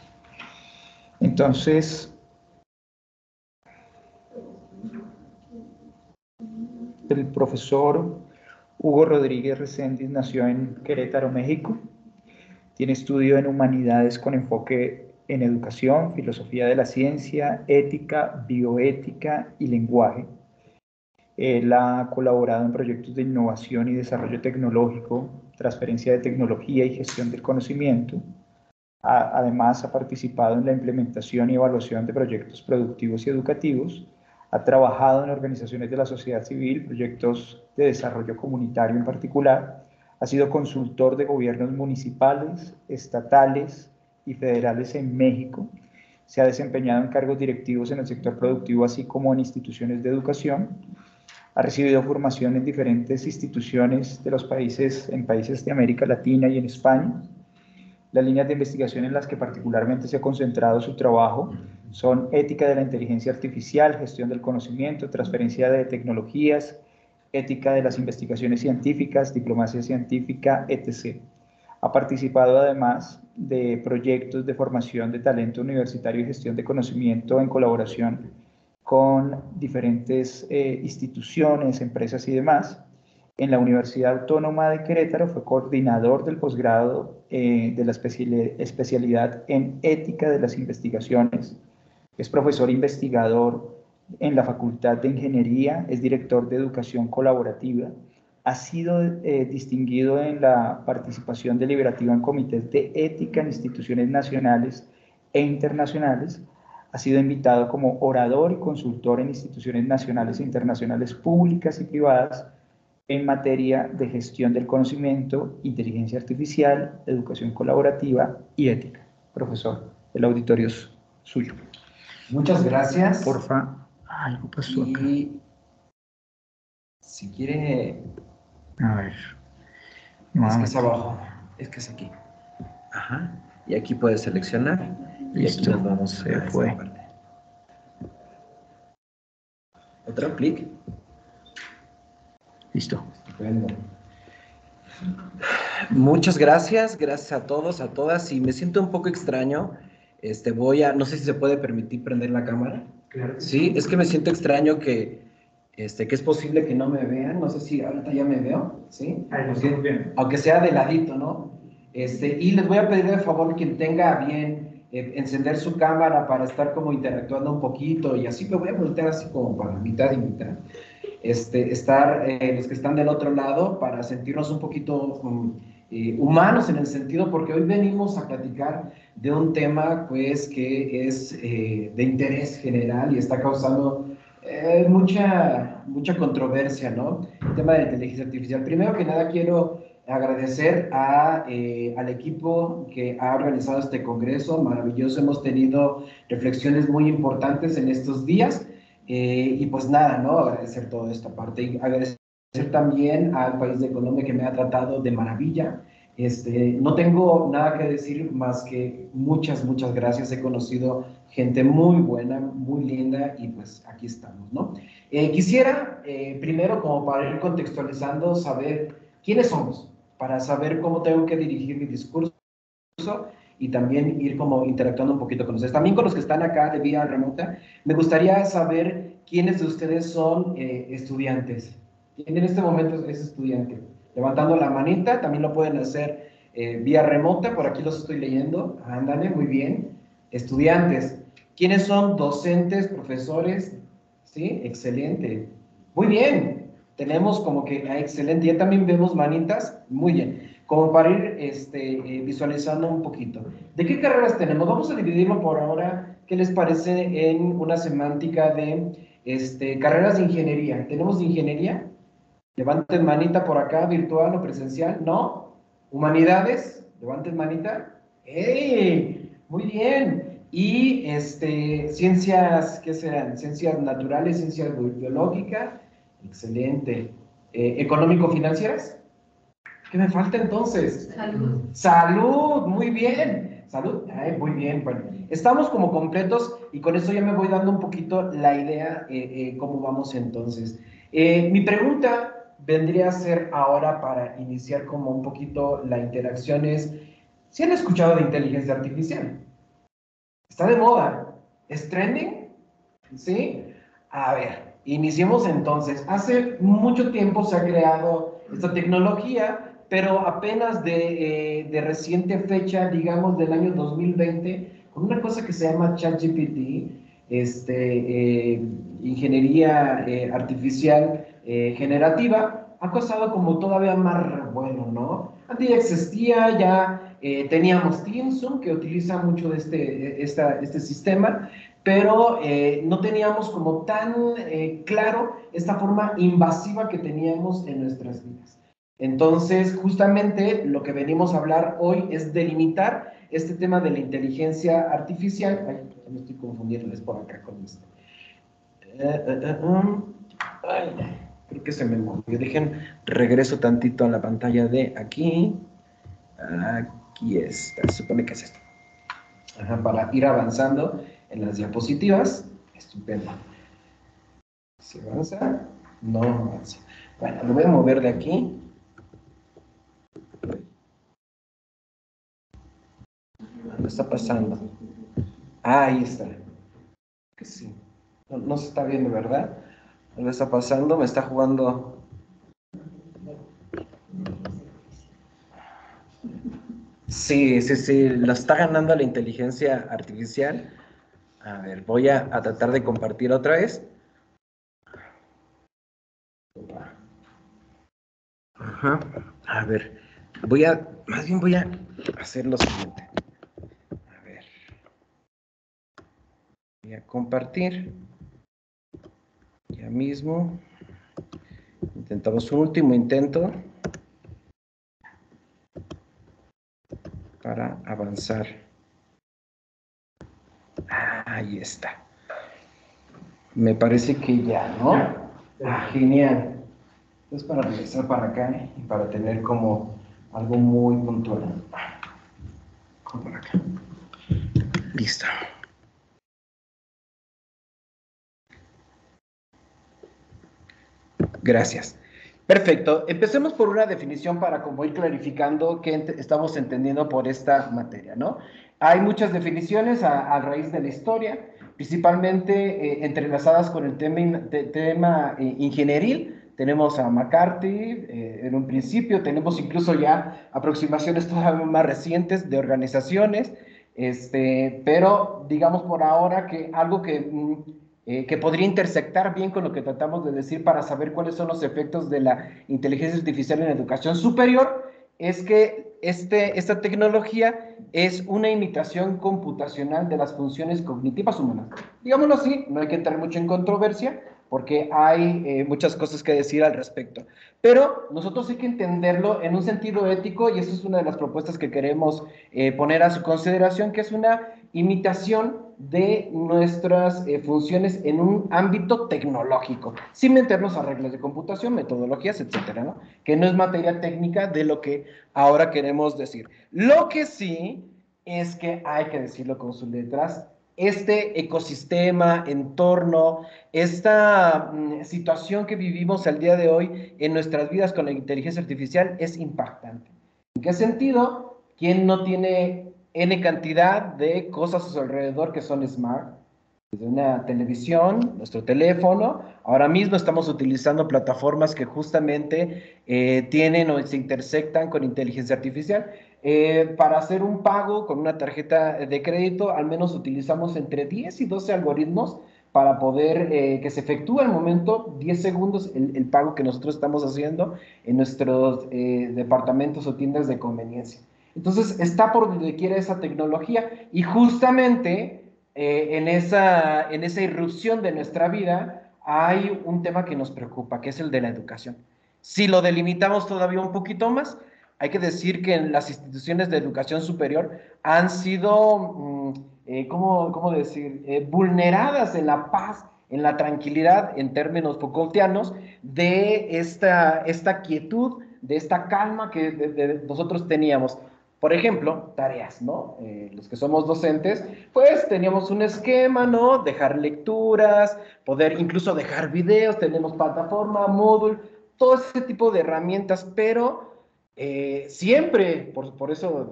Entonces, el profesor Hugo Rodríguez Reséndiz nació en Querétaro, México. Tiene estudio en humanidades con enfoque en educación, filosofía de la ciencia, ética, bioética y lenguaje. Él ha colaborado en proyectos de innovación y desarrollo tecnológico, transferencia de tecnología y gestión del conocimiento. Además, ha participado en la implementación y evaluación de proyectos productivos y educativos, Ha trabajado en organizaciones de la sociedad civil, proyectos de desarrollo comunitario en particular. Ha sido consultor de gobiernos municipales, estatales y federales en México. Se ha desempeñado en cargos directivos en el sector productivo, así como en instituciones de educación. Ha recibido formación en diferentes instituciones de los países, en países de América Latina y en España. Las líneas de investigación en las que particularmente se ha concentrado su trabajo son ética de la inteligencia artificial, gestión del conocimiento, transferencia de tecnologías, ética de las investigaciones científicas, diplomacia científica, etc. Ha participado además de proyectos de formación de talento universitario y gestión de conocimiento en colaboración con diferentes instituciones, empresas y demás. En la Universidad Autónoma de Querétaro fue coordinador del posgrado de la especialidad en ética de las investigaciones. Es profesor investigador en la Facultad de Ingeniería, es director de educación colaborativa. Ha sido distinguido en la participación deliberativa en comités de ética en instituciones nacionales e internacionales. Ha sido invitado como orador y consultor en instituciones nacionales e internacionales públicas y privadas en materia de gestión del conocimiento, inteligencia artificial, educación colaborativa y ética. Profesor, el auditorio es suyo. Muchas gracias. Porfa, algo pasó acá. Y si quiere... A ver. Es que es abajo. Es que es aquí. Ajá. Y aquí puede seleccionar. Listo. Y aquí nos vamos Se a esta fue. parte. Otro clic. Listo. Estupendo. Muchas gracias, gracias a todos, a todas. Y me siento un poco extraño. No sé si se puede permitir prender la cámara. Claro. Sí, es que me siento extraño que es posible que no me vean. No sé si ahorita ya me veo, ¿sí? Ahí nos vemos bien. Aunque sea de ladito, ¿no? Y les voy a pedir de favor quien tenga bien encender su cámara para estar como interactuando un poquito y así me voy a voltear así como para mitad y mitad. Estar los que están del otro lado para sentirnos un poquito humanos en el sentido, porque hoy venimos a platicar de un tema pues que es de interés general y está causando mucha controversia, ¿no? El tema de la inteligencia artificial. Primero que nada quiero agradecer al equipo que ha organizado este congreso maravilloso. Hemos tenido reflexiones muy importantes en estos días. Y pues nada, ¿no? Agradecer toda esta parte y agradecer también al país de Colombia que me ha tratado de maravilla. No tengo nada que decir más que muchas gracias. He conocido gente muy buena, muy linda y pues aquí estamos, ¿no? Quisiera primero, como para ir contextualizando, saber quiénes somos, para saber cómo tengo que dirigir mi discurso y también ir como interactuando un poquito con ustedes. También con los que están acá de vía remota, me gustaría saber quiénes de ustedes son estudiantes. ¿Quién en este momento es estudiante? Levantando la manita, también lo pueden hacer vía remota, por aquí los estoy leyendo. Ándale, muy bien. Estudiantes. ¿Quiénes son docentes, profesores? Sí, excelente. Muy bien. Tenemos como que, excelente. Ya también vemos manitas. Muy bien. Como para ir visualizando un poquito. ¿De qué carreras tenemos? Vamos a dividirlo por ahora, ¿qué les parece? En una semántica de carreras de ingeniería. ¿Tenemos de ingeniería? Levanten manita por acá, virtual o presencial. ¿No? ¿Humanidades? Levanten manita. ¡Ey! Muy bien. Y ciencias, ¿qué serán? Ciencias naturales, ciencias biológicas. Excelente. ¿Económico-financieras? ¿Qué me falta entonces? Salud. Salud, muy bien. Salud, muy bien. Bueno, estamos como completos y con eso ya me voy dando un poquito la idea cómo vamos entonces. Mi pregunta vendría a ser ahora para iniciar como un poquito la interacción es, ¿sí han escuchado de inteligencia artificial? ¿Está de moda? ¿Es trending? ¿Sí? A ver, iniciemos entonces. Hace mucho tiempo se ha creado esta tecnología, pero apenas de reciente fecha, digamos del año 2020, con una cosa que se llama ChatGPT, ingeniería artificial generativa, ha causado como todavía más revuelo, ¿no? Antes ya existía, ya teníamos TeamZoom, que utiliza mucho de este sistema, pero no teníamos como tan claro esta forma invasiva que teníamos en nuestras vidas. Entonces, justamente lo que venimos a hablar hoy es delimitar este tema de la inteligencia artificial. Ay, me estoy confundiéndoles por acá con esto. Ay, creo que se me movió. Dejen, regreso tantito a la pantalla de aquí. Aquí está, se supone que es esto. Ajá, para ir avanzando en las diapositivas. Estupendo. ¿Se avanza? No avanza. Bueno, lo voy a mover de aquí. ¿Qué está pasando? Ahí está. Que sí. No se está viendo, ¿verdad? Algo está pasando, me está jugando. Sí, lo está ganando la inteligencia artificial. A ver, voy a tratar de compartir otra vez. Ajá. A ver, más bien voy a hacer lo siguiente. A ver. Voy a compartir. Ya mismo. Intentamos un último intento para avanzar. Ahí está. Me parece que ya, ¿no? Genial. Es para regresar para acá y para tener como algo muy puntual. Por acá. Listo. Gracias. Perfecto. Empecemos por una definición para como ir clarificando qué estamos entendiendo por esta materia, ¿no? Hay muchas definiciones a raíz de la historia, principalmente entrelazadas con el tema ingenieril. Tenemos a McCarthy en un principio, tenemos incluso ya aproximaciones todavía más recientes de organizaciones, pero digamos por ahora que algo que podría intersectar bien con lo que tratamos de decir para saber cuáles son los efectos de la inteligencia artificial en la educación superior, es que esta tecnología es una imitación computacional de las funciones cognitivas humanas. Digámoslo así, no hay que entrar mucho en controversia, porque hay muchas cosas que decir al respecto. Pero nosotros hay que entenderlo en un sentido ético, y eso es una de las propuestas que queremos poner a su consideración, que es una imitación de nuestras funciones en un ámbito tecnológico, sin meternos a reglas de computación, metodologías, etcétera, ¿no? Que no es materia técnica de lo que ahora queremos decir. Lo que sí es que hay que decirlo con sus letras, este ecosistema, entorno, esta situación que vivimos al día de hoy en nuestras vidas con la inteligencia artificial es impactante. ¿En qué sentido? ¿Quién no tiene N cantidad de cosas a su alrededor que son smart? Desde una televisión, nuestro teléfono. Ahora mismo estamos utilizando plataformas que justamente tienen o se intersectan con inteligencia artificial. Para hacer un pago con una tarjeta de crédito, al menos utilizamos entre 10 y 12 algoritmos para poder que se efectúe al momento 10 segundos el pago que nosotros estamos haciendo en nuestros departamentos o tiendas de conveniencia. Entonces, está por donde quiera esa tecnología y justamente en esa irrupción de nuestra vida hay un tema que nos preocupa, que es el de la educación. Si lo delimitamos todavía un poquito más, hay que decir que las instituciones de educación superior han sido, ¿cómo decir?, vulneradas en la paz, en la tranquilidad, en términos Foucaultianos, de esta quietud, de esta calma que nosotros teníamos. Por ejemplo, tareas, ¿no? Los que somos docentes, pues teníamos un esquema, ¿no? Dejar lecturas, poder incluso dejar videos, tenemos plataforma, Moodle, todo ese tipo de herramientas, pero siempre, por eso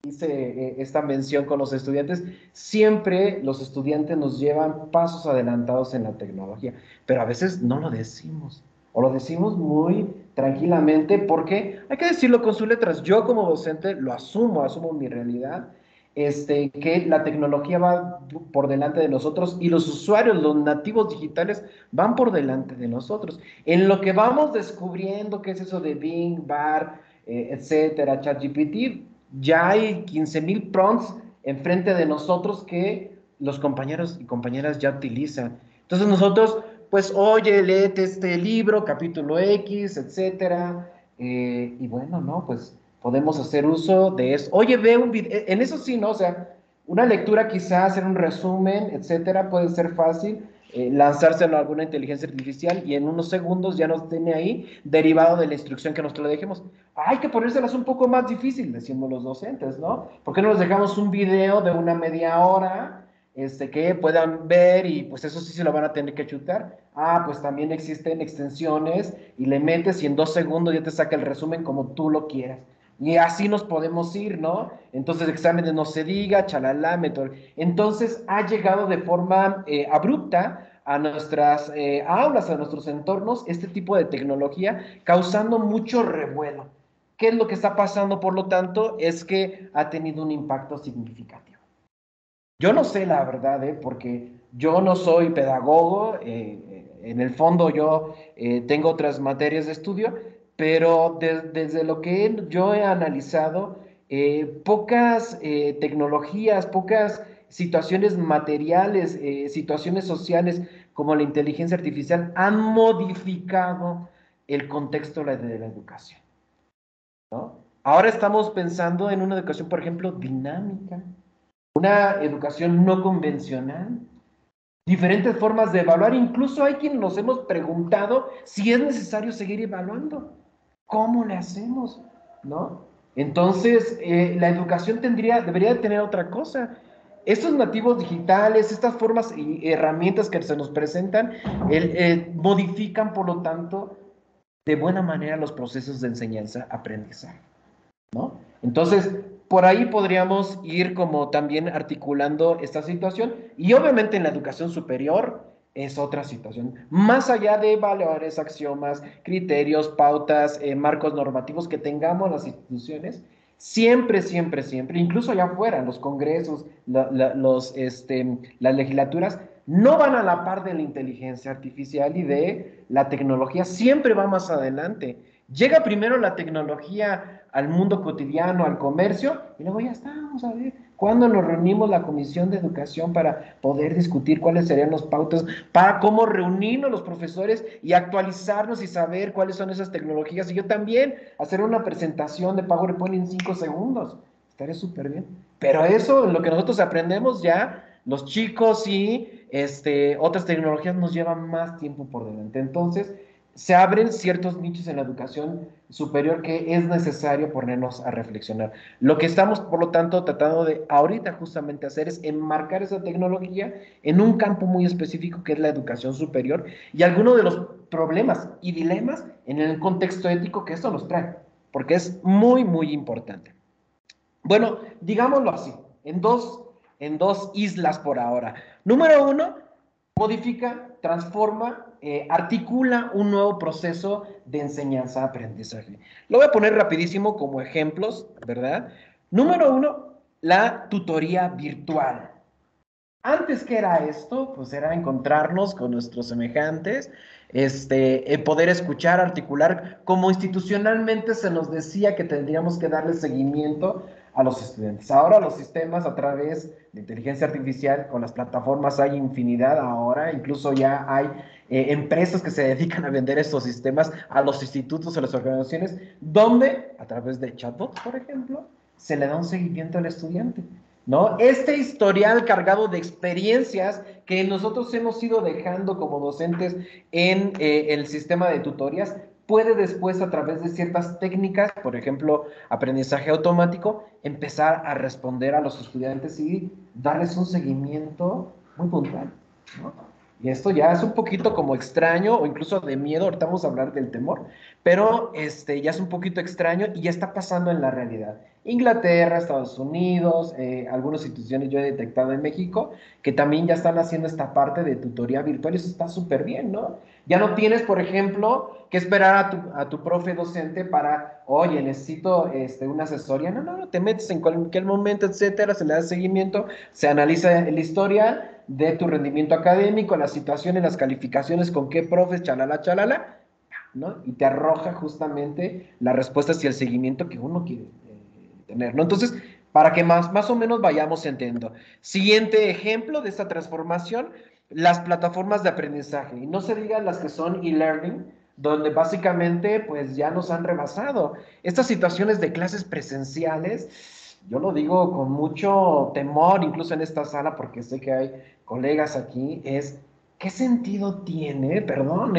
hice esta mención con los estudiantes, siempre los estudiantes nos llevan pasos adelantados en la tecnología, pero a veces no lo decimos, o lo decimos muy tranquilamente, porque hay que decirlo con sus letras. Yo como docente lo asumo mi realidad, que la tecnología va por delante de nosotros y los usuarios, los nativos digitales, van por delante de nosotros. En lo que vamos descubriendo qué es eso de Bing, Bar, etcétera, ChatGPT, ya hay 15,000 prompts enfrente de nosotros que los compañeros y compañeras ya utilizan. Entonces nosotros, pues, oye, léete este libro, capítulo X, etcétera, y bueno, ¿no? Pues podemos hacer uso de eso. Oye, ve un video, en eso sí, ¿no? O sea, una lectura quizás, hacer un resumen, etcétera, puede ser fácil, lanzárselo a alguna inteligencia artificial y en unos segundos ya nos tiene ahí derivado de la instrucción que nosotros le dejemos. Hay que ponérselas un poco más difícil, decimos los docentes, ¿no? ¿Por qué no nos dejamos un video de una media hora que puedan ver y pues eso sí se lo van a tener que chutar? Ah, pues también existen extensiones y le metes y en 2 segundos ya te saca el resumen como tú lo quieras. Y así nos podemos ir, ¿no? Entonces, exámenes no se diga, chalala, método. Entonces, ha llegado de forma abrupta a nuestras aulas, a nuestros entornos, este tipo de tecnología, causando mucho revuelo. ¿Qué es lo que está pasando, por lo tanto? Es que ha tenido un impacto significativo. Yo no sé la verdad, porque yo no soy pedagogo, en el fondo yo tengo otras materias de estudio, pero desde lo que yo he analizado, pocas tecnologías, pocas situaciones materiales, situaciones sociales como la inteligencia artificial han modificado el contexto de la educación, ¿no? Ahora estamos pensando en una educación, por ejemplo, dinámica, una educación no convencional, diferentes formas de evaluar. Incluso hay quienes nos hemos preguntado si es necesario seguir evaluando. ¿Cómo le hacemos? ¿No? Entonces, la educación debería de tener otra cosa. Estos nativos digitales, estas formas y herramientas que se nos presentan, modifican, por lo tanto, de buena manera los procesos de enseñanza-aprendizaje, ¿no? Entonces, por ahí podríamos ir como también articulando esta situación y obviamente en la educación superior es otra situación, más allá de valores, axiomas, criterios, pautas, marcos normativos que tengamos las instituciones, siempre, siempre, siempre, incluso allá afuera, los congresos, las legislaturas, no van a la par de la inteligencia artificial y de la tecnología, siempre va más adelante. Llega primero la tecnología al mundo cotidiano, al comercio, y luego ya estamos a ver cuándo nos reunimos la Comisión de Educación para poder discutir cuáles serían los pautas, para cómo reunirnos los profesores y actualizarnos y saber cuáles son esas tecnologías. Y yo también hacer una presentación de PowerPoint en 5 segundos. Estaría súper bien. Pero eso, lo que nosotros aprendemos ya, los chicos y otras tecnologías nos llevan más tiempo por delante. Entonces, se abren ciertos nichos en la educación superior que es necesario ponernos a reflexionar. Lo que estamos, por lo tanto, tratando de ahorita justamente hacer es enmarcar esa tecnología en un campo muy específico que es la educación superior y algunos de los problemas y dilemas en el contexto ético que esto nos trae, porque es muy, muy importante. Bueno, digámoslo así, en dos islas por ahora. Número 1, modifica, transforma, articula un nuevo proceso de enseñanza-aprendizaje. Lo voy a poner rapidísimo como ejemplos, ¿verdad? Número 1, la tutoría virtual. Antes, ¿qué era esto? Pues era encontrarnos con nuestros semejantes, poder escuchar, articular, como institucionalmente se nos decía que tendríamos que darle seguimiento a los estudiantes. Ahora los sistemas a través de inteligencia artificial, con las plataformas hay infinidad ahora, incluso ya hay empresas que se dedican a vender estos sistemas a los institutos, a las organizaciones, donde a través de chatbots, por ejemplo, se le da un seguimiento al estudiante, ¿no? Este historial cargado de experiencias que nosotros hemos ido dejando como docentes en el sistema de tutorías, puede después a través de ciertas técnicas, por ejemplo, aprendizaje automático, empezar a responder a los estudiantes y darles un seguimiento muy puntual, ¿no? Y esto ya es un poquito como extraño o incluso de miedo, ahorita vamos a hablar del temor, pero ya es un poquito extraño y ya está pasando en la realidad. Inglaterra, Estados Unidos, algunas instituciones yo he detectado en México que también ya están haciendo esta parte de tutoría virtual y eso está súper bien, ¿no? Ya no tienes, por ejemplo, que esperar a tu profe docente para, oye, necesito una asesoría. No, te metes en cualquier momento, etcétera, se le da seguimiento, se analiza el historial de tu rendimiento académico, las situaciones, las calificaciones, con qué profes, chalala, ¿no? Y te arroja justamente las respuestas y el seguimiento que uno quiere tener, ¿no? Entonces, para que más o menos vayamos entendiendo. Siguiente ejemplo de esta transformación, las plataformas de aprendizaje. Y no se digan las que son e-learning, donde básicamente pues ya nos han rebasado. Estas situaciones de clases presenciales, yo lo digo con mucho temor, incluso en esta sala, porque sé que hay colegas aquí, es, ¿qué sentido tiene? Perdón,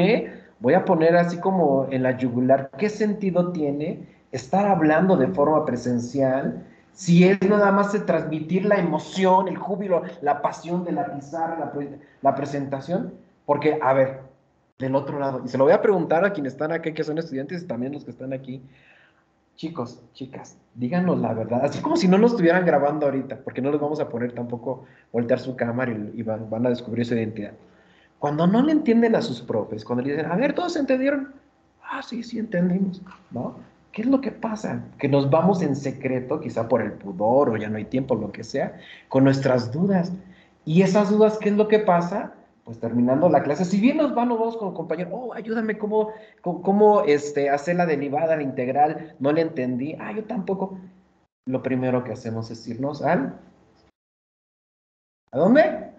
voy a poner así como en la yugular, ¿qué sentido tiene estar hablando de forma presencial si es nada más de transmitir la emoción, el júbilo, la pasión de la pizarra, la presentación? Porque, a ver, del otro lado, y se lo voy a preguntar a quienes están aquí, que son estudiantes, y también los que están aquí, chicos, chicas, díganos la verdad, así como si no nos estuvieran grabando ahorita, porque no les vamos a poner tampoco voltear su cámara y van a descubrir su identidad. Cuando no le entienden a sus profes, cuando le dicen, a ver, ¿todos entendieron? Ah, sí, sí entendimos, ¿no? ¿Qué es lo que pasa? Que nos vamos en secreto, quizá por el pudor o ya no hay tiempo, lo que sea, con nuestras dudas. Y esas dudas, ¿qué es lo que pasa? Pues terminando la clase, si bien nos vamos con el compañero, oh, ayúdame, ¿cómo hacer la derivada, la integral? No le entendí, ah, yo tampoco. Lo primero que hacemos es irnos ¿a dónde?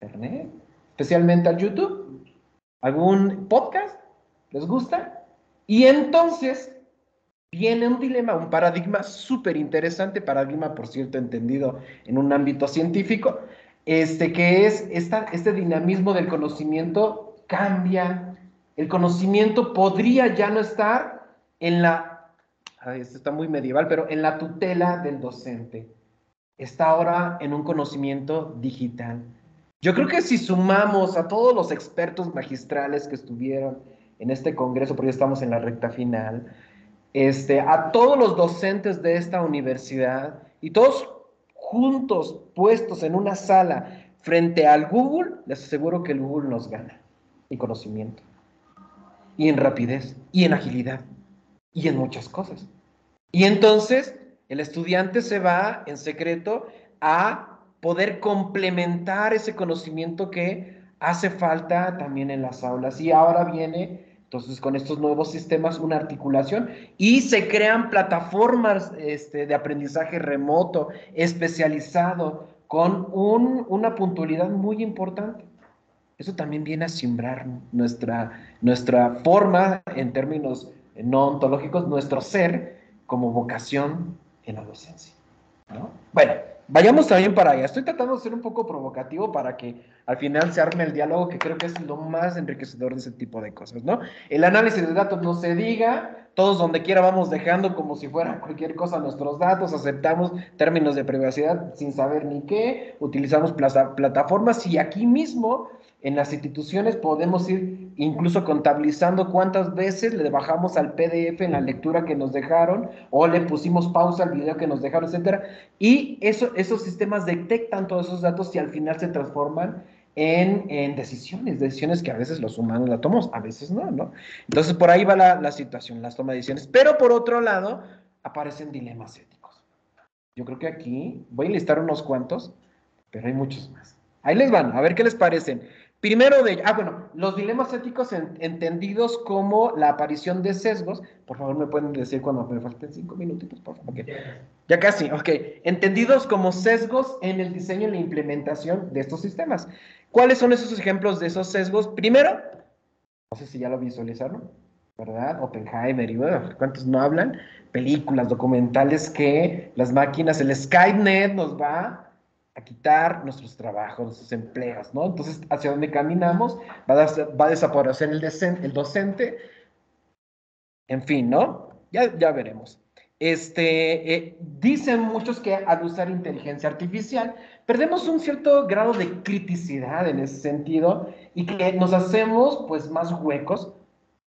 Internet, especialmente al YouTube, algún podcast, ¿les gusta? Y entonces viene un dilema, un paradigma súper interesante, paradigma, por cierto, entendido en un ámbito científico, que es este dinamismo del conocimiento cambia. El conocimiento podría ya no estar en esto está muy medieval, pero en la tutela del docente. Está ahora en un conocimiento digital. Yo creo que si sumamos a todos los expertos magistrales que estuvieron en este congreso, porque ya estamos en la recta final, a todos los docentes de esta universidad y todos juntos puestos en una sala frente al Google, les aseguro que el Google nos gana en conocimiento, y en rapidez, y en agilidad, y en muchas cosas. Y entonces el estudiante se va en secreto a poder complementar ese conocimiento que hace falta también en las aulas. Y ahora viene, entonces, con estos nuevos sistemas, una articulación y se crean plataformas de aprendizaje remoto, especializado, con una puntualidad muy importante. Eso también viene a simbrar nuestra forma, en términos no ontológicos, nuestro ser como vocación en la docencia, ¿no? Bueno, vayamos también para allá. Estoy tratando de ser un poco provocativo para que al final se arme el diálogo, que creo que es lo más enriquecedor de ese tipo de cosas, ¿no? El análisis de datos no se diga, todos donde quiera vamos dejando como si fuera cualquier cosa nuestros datos, aceptamos términos de privacidad sin saber ni qué, utilizamos plataformas y aquí mismo en las instituciones podemos ir incluso contabilizando cuántas veces le bajamos al PDF en la lectura que nos dejaron o le pusimos pausa al video que nos dejaron, etcétera. Y esos sistemas detectan todos esos datos y al final se transforman en decisiones que a veces los humanos la tomamos, a veces no, ¿no? Entonces por ahí va la situación, las tomas de decisiones. Pero por otro lado, aparecen dilemas éticos. Yo creo que aquí voy a listar unos cuantos, pero hay muchos más. Ahí les van, a ver qué les parecen. Primero de, bueno, los dilemas éticos entendidos como la aparición de sesgos. Por favor, me pueden decir cuando me falten 5 minutitos, por favor. Okay. Ya casi, ok. Entendidos como sesgos en el diseño y la implementación de estos sistemas. ¿Cuáles son esos ejemplos de esos sesgos? Primero, no sé si ya lo visualizaron, ¿verdad? Oppenheimer y bueno, ¿cuántos no hablan? Películas, documentales que las máquinas, el Skynet nos va a quitar nuestros trabajos, nuestros empleos, ¿no? Entonces, ¿hacia dónde caminamos? Va a desaparecer el docente, en fin, ¿no? Ya veremos. Dicen muchos que al usar inteligencia artificial perdemos un cierto grado de criticidad en ese sentido y que nos hacemos pues más huecos.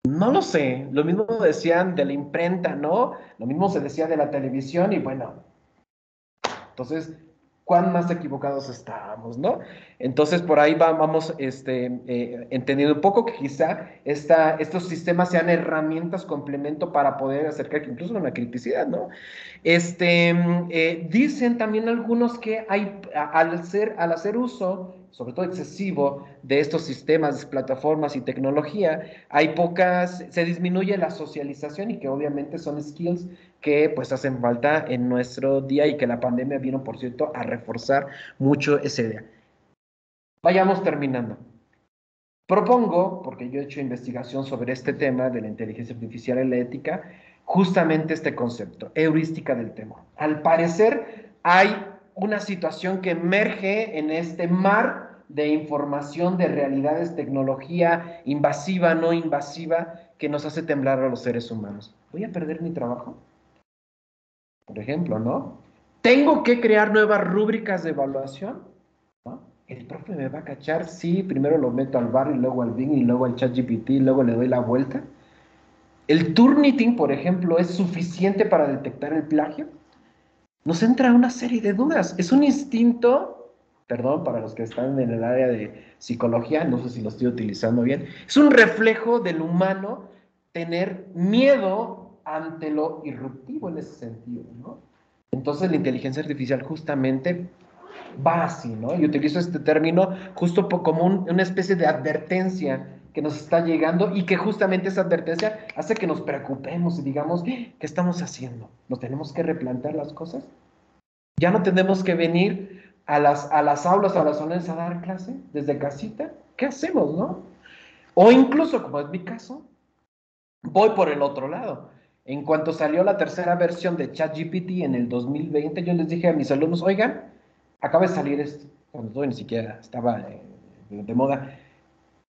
No lo sé, lo mismo decían de la imprenta, ¿no? Lo mismo se decía de la televisión y bueno, entonces cuán más equivocados estábamos, ¿no? Entonces, por ahí vamos entendiendo un poco que quizá estos sistemas sean herramientas complemento para poder acercar incluso una criticidad, ¿no? Dicen también algunos que al hacer uso sobre todo excesivo, de estos sistemas, plataformas y tecnología, se disminuye la socialización y que obviamente son skills que pues hacen falta en nuestro día y que la pandemia vino, por cierto, a reforzar mucho esa idea. Vayamos terminando. Propongo, porque yo he hecho investigación sobre este tema de la inteligencia artificial y la ética, justamente este concepto, heurística del temor. Al parecer hay una situación que emerge en este mar de información, de realidades, tecnología invasiva, no invasiva, que nos hace temblar a los seres humanos. ¿Voy a perder mi trabajo? Por ejemplo, ¿no? ¿Tengo que crear nuevas rúbricas de evaluación? ¿No? ¿El profe me va a cachar? Sí, primero lo meto al bar y luego al Bing y luego al ChatGPT y luego le doy la vuelta. ¿El Turnitin, por ejemplo, es suficiente para detectar el plagio? Nos entra una serie de dudas. Es un instinto, perdón, para los que están en el área de psicología, no sé si lo estoy utilizando bien, es un reflejo del humano tener miedo ante lo irruptivo en ese sentido, ¿no? Entonces la inteligencia artificial justamente va así, ¿no? Y utilizo este término justo como una especie de advertencia que nos está llegando y que justamente esa advertencia hace que nos preocupemos y digamos, ¿qué estamos haciendo? ¿Nos tenemos que replantear las cosas? ¿Ya no tenemos que venir a las aulas, a las zonas a dar clase desde casita? ¿Qué hacemos, no? O incluso, como es mi caso, voy por el otro lado. En cuanto salió la tercera versión de ChatGPT en el 2020, yo les dije a mis alumnos, oigan, acaba de salir esto, cuando todo ni siquiera estaba de moda.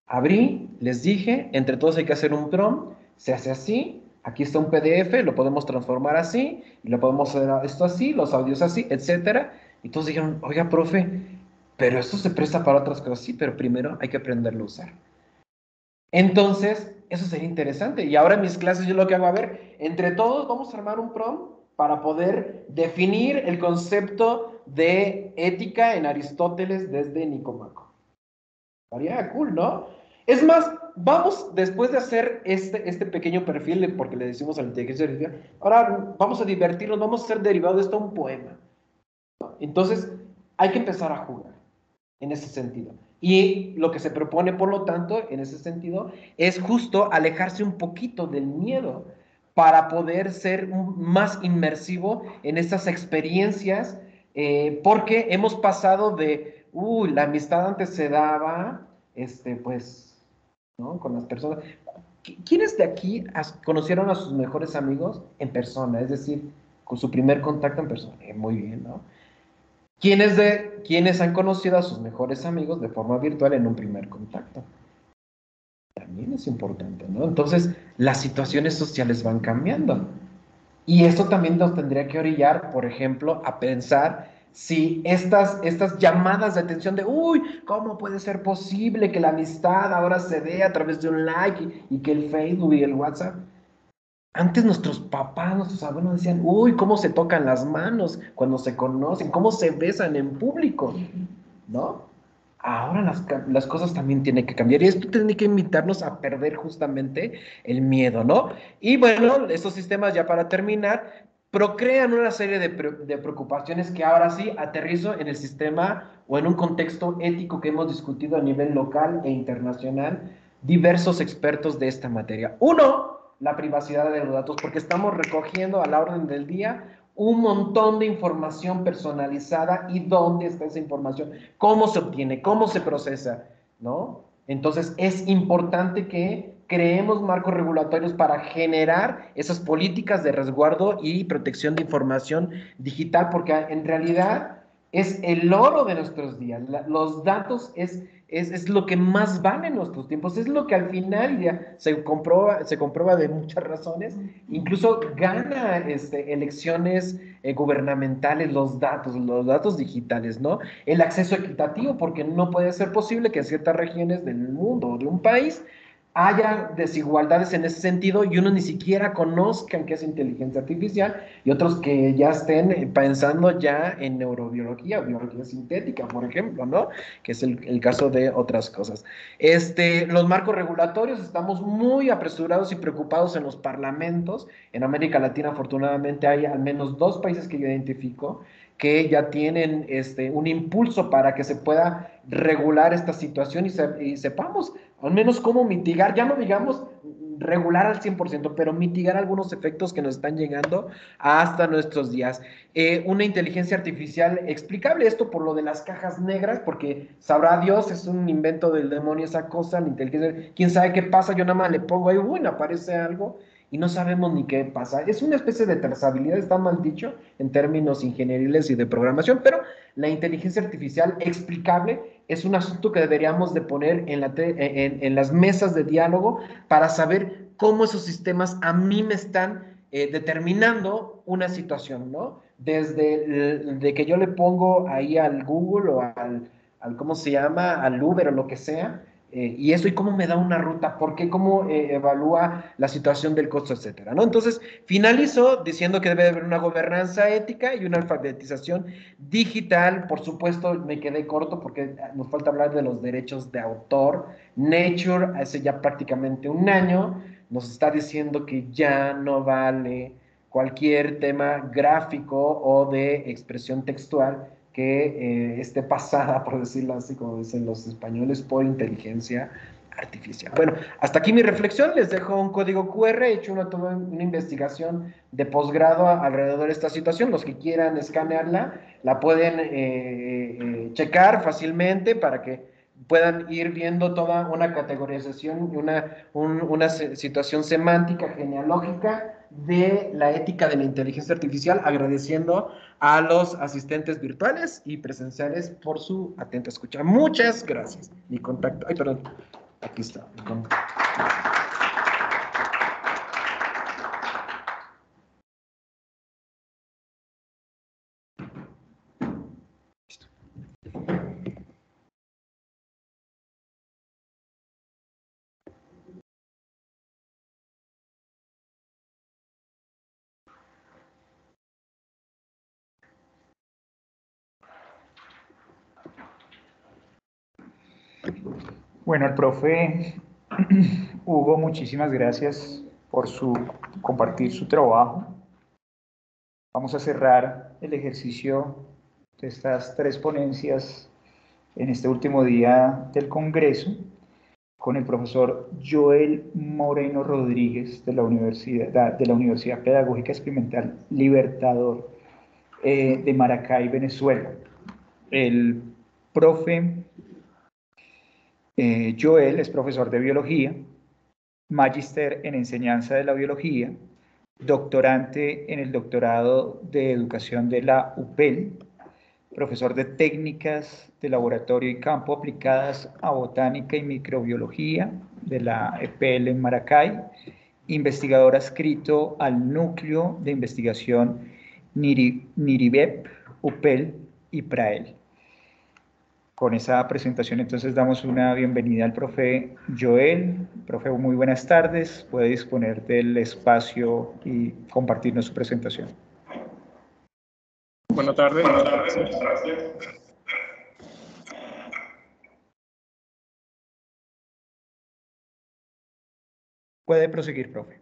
Abrí, les dije, entre todos hay que hacer un prompt, se hace así, aquí está un PDF, lo podemos transformar así, y lo podemos hacer esto así, los audios así, etcétera. Y todos dijeron, oiga, profe, pero esto se presta para otras cosas, sí, pero primero hay que aprenderlo a usar. Entonces, eso sería interesante. Y ahora en mis clases yo lo que hago, a ver, entre todos vamos a armar un prompt para poder definir el concepto de ética en Aristóteles desde Nicomaco. Estaría cool, ¿no? Es más, vamos, después de hacer este pequeño perfil, porque le decimos a la inteligencia artificial, ahora vamos a divertirnos, vamos a hacer derivado de esto un poema. Entonces, hay que empezar a jugar en ese sentido. Y lo que se propone, por lo tanto, en ese sentido, es justo alejarse un poquito del miedo para poder ser más inmersivo en estas experiencias, porque hemos pasado de, la amistad antes se daba, pues, ¿no? Con las personas. ¿Quiénes de aquí conocieron a sus mejores amigos en persona? Es decir, con su primer contacto en persona. Muy bien, ¿no? ¿Quiénes han conocido a sus mejores amigos de forma virtual en un primer contacto? También es importante, ¿no? Entonces, las situaciones sociales van cambiando. Y eso también nos tendría que orillar, por ejemplo, a pensar si estas llamadas de atención de, ¿cómo puede ser posible que la amistad ahora se dé a través de un like y que el Facebook y el WhatsApp? Antes nuestros papás, nuestros abuelos decían, cómo se tocan las manos cuando se conocen, cómo se besan en público, ¿no? Ahora las cosas también tienen que cambiar y esto tiene que invitarnos a perder justamente el miedo, ¿no? Y bueno, estos sistemas, ya para terminar, procrean una serie de preocupaciones que ahora sí aterrizo en el sistema o en un contexto ético que hemos discutido a nivel local e internacional, diversos expertos de esta materia. Uno, la privacidad de los datos, porque estamos recogiendo a la orden del día un montón de información personalizada y dónde está esa información, cómo se obtiene, cómo se procesa, ¿no? Entonces es importante que creemos marcos regulatorios para generar esas políticas de resguardo y protección de información digital, porque en realidad es el oro de nuestros días. Los datos es lo que más vale en nuestros tiempos, es lo que al final ya se comprueba de muchas razones, incluso gana elecciones gubernamentales, los datos digitales, ¿no? El acceso equitativo, porque no puede ser posible que en ciertas regiones del mundo o de un país haya desigualdades en ese sentido y uno ni siquiera conozcan qué es inteligencia artificial y otros que ya estén pensando ya en neurobiología o biología sintética, por ejemplo, ¿no? Que es el caso de otras cosas. Los marcos regulatorios, estamos muy apresurados y preocupados en los parlamentos. En América Latina, afortunadamente, hay al menos 2 países que yo identifico que ya tienen un impulso para que se pueda regular esta situación y sepamos al menos cómo mitigar, ya no digamos regular al 100%, pero mitigar algunos efectos que nos están llegando hasta nuestros días. Una inteligencia artificial explicable, esto por lo de las cajas negras, porque sabrá Dios, es un invento del demonio esa cosa, la inteligencia, quién sabe qué pasa, yo nada más le pongo ahí, bueno, aparece algo y no sabemos ni qué pasa. Es una especie de trazabilidad, está mal dicho en términos ingenieriles y de programación, pero la inteligencia artificial explicable es un asunto que deberíamos de poner en las mesas de diálogo para saber cómo esos sistemas a mí me están determinando una situación, ¿no? Desde de que yo le pongo ahí al Google o ¿cómo se llama? Al Uber o lo que sea, y eso, y cómo me da una ruta, por qué, cómo evalúa la situación del costo, etcétera, ¿no? Entonces, finalizo diciendo que debe haber una gobernanza ética y una alfabetización digital. Por supuesto, me quedé corto porque nos falta hablar de los derechos de autor. Nature, hace ya prácticamente un año, nos está diciendo que ya no vale cualquier tema gráfico o de expresión textual que esté pasada, por decirlo así, como dicen los españoles, por inteligencia artificial. Bueno, hasta aquí mi reflexión. Les dejo un código QR. He hecho toda una investigación de posgrado alrededor de esta situación. Los que quieran escanearla, la pueden checar fácilmente para que puedan ir viendo toda una categorización y una situación semántica, genealógica de la ética de la inteligencia artificial, agradeciendo a los asistentes virtuales y presenciales por su atenta escucha. Muchas gracias. Mi contacto, ay, perdón, aquí está, mi contacto. Bueno, el profe Hugo, muchísimas gracias por compartir su trabajo. Vamos a cerrar el ejercicio de estas 3 ponencias en este último día del Congreso con el profesor Joel Moreno Rodríguez de la Universidad Pedagógica Experimental Libertador de Maracay, Venezuela. El profe Joel es profesor de biología, magíster en enseñanza de la biología, doctorante en el doctorado de educación de la UPEL, profesor de técnicas de laboratorio y campo aplicadas a botánica y microbiología de la EPL en Maracay, investigador adscrito al núcleo de investigación NIRIBEP, UPEL y PRAEL. Con esa presentación entonces damos una bienvenida al profe Joel. Profe, muy buenas tardes. Puede disponer del espacio y compartirnos su presentación. Buenas tardes. Puede proseguir, profe.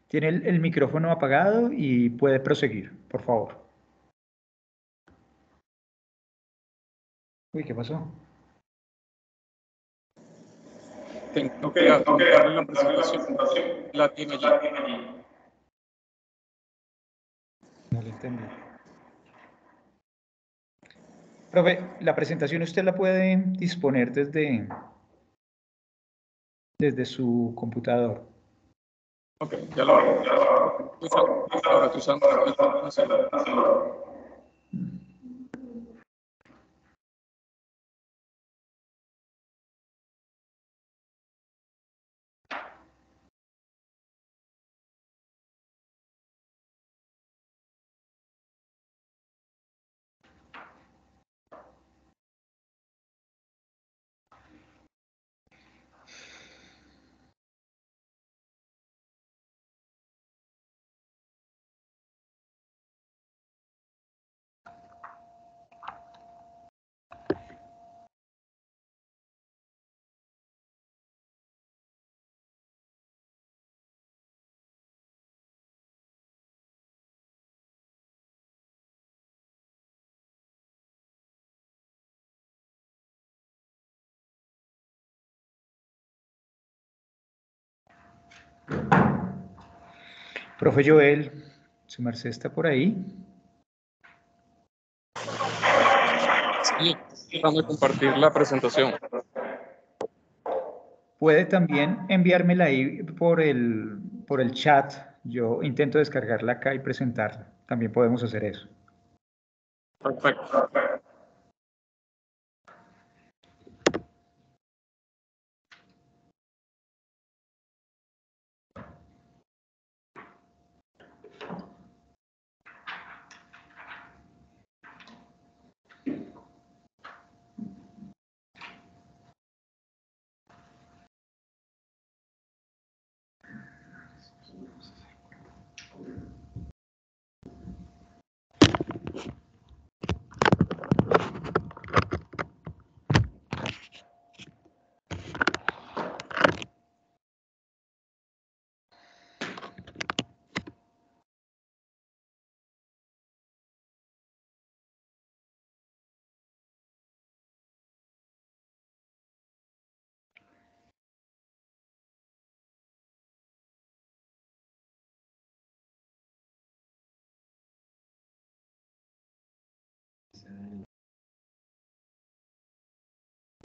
Tiene el micrófono apagado y puede proseguir, por favor. Uy, ¿qué pasó? Tengo que darle la presentación. La tiene allí. No le entendí. Profe, la presentación usted la puede disponer desde su computador. Ok, ya lo hago. Ahora estoy usando el celular. Profe Joel, su merced está por ahí. Sí, tratando de compartir la presentación. Puede también enviármela ahí por el chat. Yo intento descargarla acá y presentarla. También podemos hacer eso. Perfecto.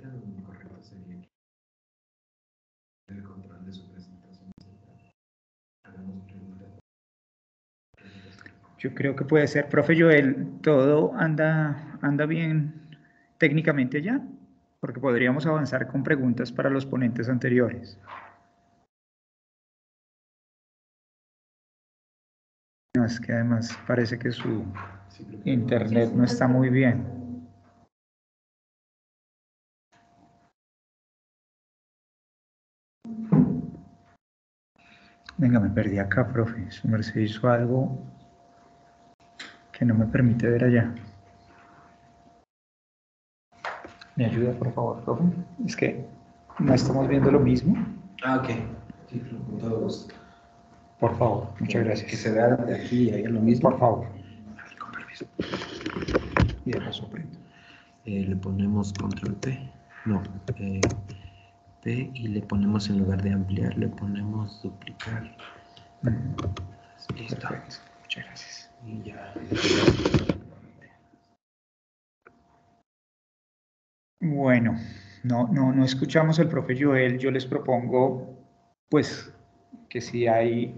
Lo correcto sería que el control de su presentación. Hagamos preguntas. Yo creo que puede ser. Profe Joel, ¿todo anda bien técnicamente ya? Porque podríamos avanzar con preguntas para los ponentes anteriores. No, es que además parece que su internet no está muy bien. Venga, me perdí acá, profe. Su merced hizo algo que no me permite ver allá. ¿Me ayuda, por favor, profe? Es que no estamos viendo lo mismo. Ah, ok. Sí, con todo gusto. Por favor, muchas gracias. Que se vea de aquí y allá lo mismo. Por favor. Con permiso. Y de paso prendo. Le ponemos control P. No, P y le ponemos en lugar de ampliar, le ponemos duplicar. Listo. Perfecto. Muchas gracias. Y ya. Bueno, no escuchamos al profe Joel. Yo les propongo, pues, que si hay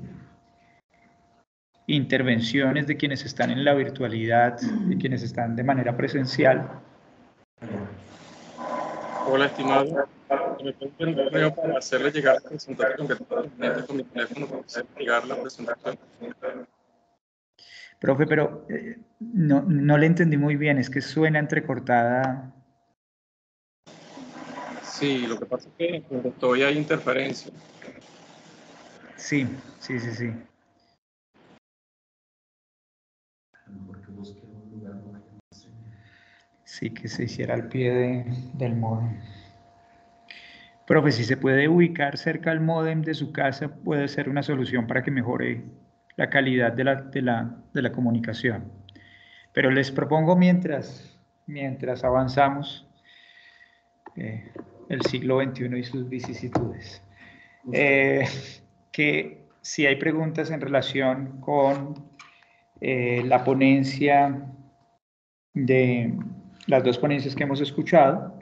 intervenciones de quienes están en la virtualidad, de quienes están de manera presencial. Hola, estimado. ¿Me puede enviar un correo para hacerle llegar la presentación que tengo pendiente con mi teléfono para hacer llegar la presentación? Profe, pero no le entendí muy bien, es que suena entrecortada. Sí, lo que pasa es que cuando estoy hay interferencia. Sí. Sí, que se hiciera al pie del módem. Profe, si se puede ubicar cerca al módem de su casa, puede ser una solución para que mejore la calidad de la comunicación. Pero les propongo mientras avanzamos el siglo XXI y sus vicisitudes, que si hay preguntas en relación con la ponencia de las dos ponencias que hemos escuchado,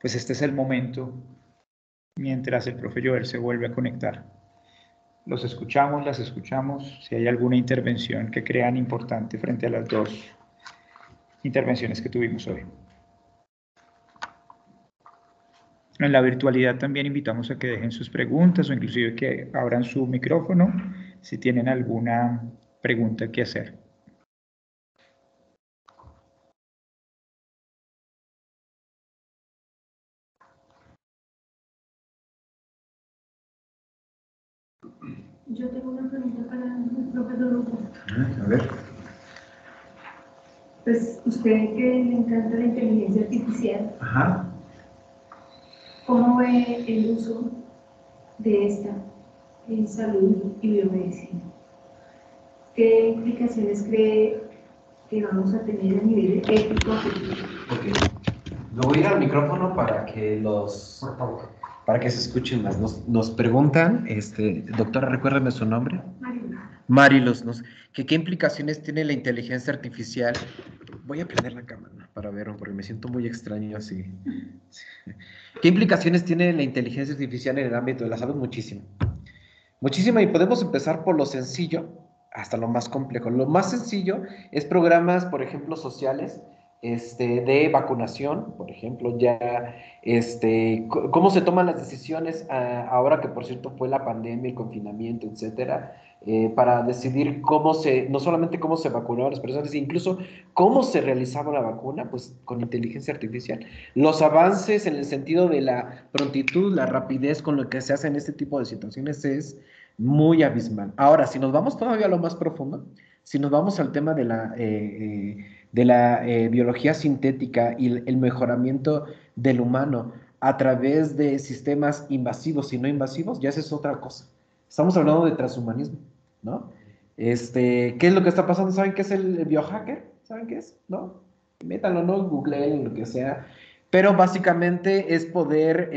pues este es el momento mientras el profe Joel se vuelve a conectar. Los escuchamos, las escuchamos, si hay alguna intervención que crean importante frente a las dos intervenciones que tuvimos hoy. En la virtualidad también invitamos a que dejen sus preguntas o inclusive que abran su micrófono si tienen alguna pregunta que hacer. Yo tengo una pregunta para el profesor Hugo. A ver. Pues usted que le encanta la inteligencia artificial, Ajá. ¿cómo ve el uso de esta en salud y biomedicina? ¿Qué implicaciones cree que vamos a tener a nivel ético? Ok. Me voy a ir al micrófono para que los... Por favor. para que se escuchen más. Nos preguntan, doctora, recuérdame su nombre. Mariluz, ¿qué implicaciones tiene la inteligencia artificial? Voy a prender la cámara para verlo, porque me siento muy extraño así. ¿Qué implicaciones tiene la inteligencia artificial en el ámbito de la salud? Muchísimo. Muchísimo, y podemos empezar por lo sencillo hasta lo más complejo. Lo más sencillo es programas, por ejemplo, sociales, de vacunación, por ejemplo, ya, cómo se toman las decisiones ahora que, por cierto, fue la pandemia, el confinamiento, etcétera, para decidir no solamente cómo se vacunaban las personas, incluso cómo se realizaba la vacuna, pues con inteligencia artificial. Los avances en el sentido de la prontitud, la rapidez con lo que se hace en este tipo de situaciones es muy abismal. Ahora, si nos vamos todavía a lo más profundo, si nos vamos al tema de la biología sintética y el mejoramiento del humano a través de sistemas invasivos y no invasivos, ya esa es otra cosa. Estamos hablando de transhumanismo, ¿no? ¿Qué es lo que está pasando? ¿Saben qué es el biohacker? ¿Saben qué es? ¿No? Métanlo, ¿no? Googleen, lo que sea. Pero básicamente es poder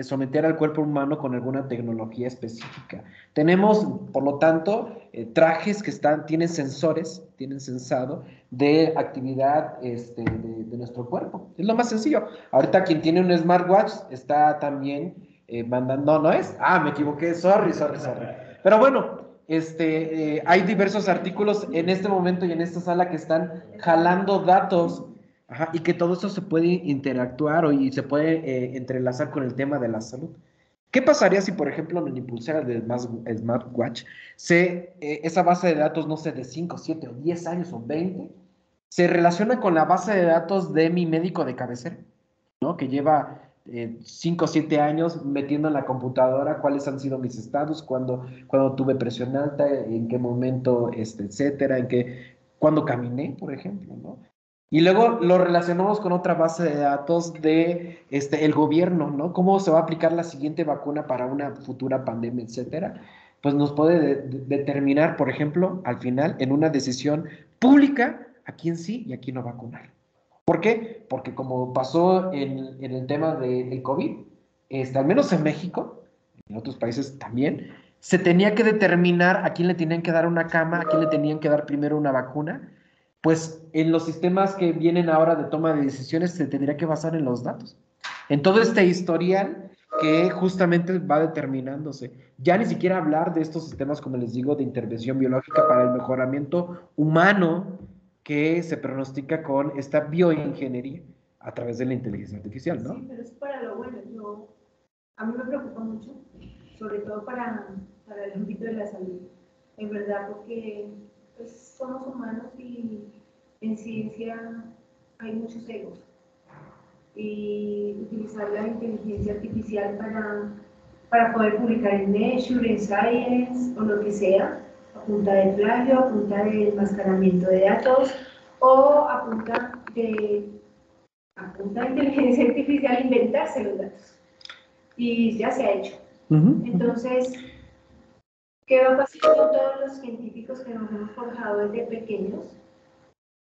someter al cuerpo humano con alguna tecnología específica. Tenemos, por lo tanto, trajes que tienen sensores, tienen sensado de actividad de nuestro cuerpo. Es lo más sencillo. Ahorita quien tiene un smartwatch está también mandando, ¿no es? Ah, me equivoqué, sorry. Pero bueno, hay diversos artículos en este momento y en esta sala que están jalando datos. Ajá, y que todo eso se puede interactuar y se puede entrelazar con el tema de la salud. ¿Qué pasaría si, por ejemplo, en el pulsera del smartwatch, esa base de datos, no sé, de 5, 7 o 10 años o 20, se relaciona con la base de datos de mi médico de cabecera, ¿no? Que lleva 5 o 7 años metiendo en la computadora cuáles han sido mis estados, cuando tuve presión alta, en qué momento, etcétera, cuando caminé, por ejemplo, ¿no? Y luego lo relacionamos con otra base de datos de el gobierno, ¿no? ¿Cómo se va a aplicar la siguiente vacuna para una futura pandemia, etcétera? Pues nos puede determinar, por ejemplo, al final, en una decisión pública, a quién sí y a quién no vacunar. ¿Por qué? Porque como pasó en el tema del COVID, al menos en México, en otros países también, se tenía que determinar a quién le tenían que dar una cama, a quién le tenían que dar primero una vacuna. Pues en los sistemas que vienen ahora de toma de decisiones se tendría que basar en los datos. En todo este historial que justamente va determinándose. Ya ni siquiera hablar de estos sistemas, como les digo, de intervención biológica para el mejoramiento humano que se pronostica con esta bioingeniería a través de la inteligencia artificial, ¿no? Sí, pero es para lo bueno. A mí me preocupa mucho, sobre todo para el ámbito de la salud. En verdad, porque pues, somos humanos y en ciencia hay muchos egos. Y utilizar la inteligencia artificial para poder publicar en Nature, en Science o lo que sea, a punta de plagio, a punta de enmascaramiento de datos o a punta de inteligencia artificial inventarse los datos. Y ya se ha hecho. Entonces, ¿qué va a pasar con todos los científicos que nos hemos forjado desde pequeños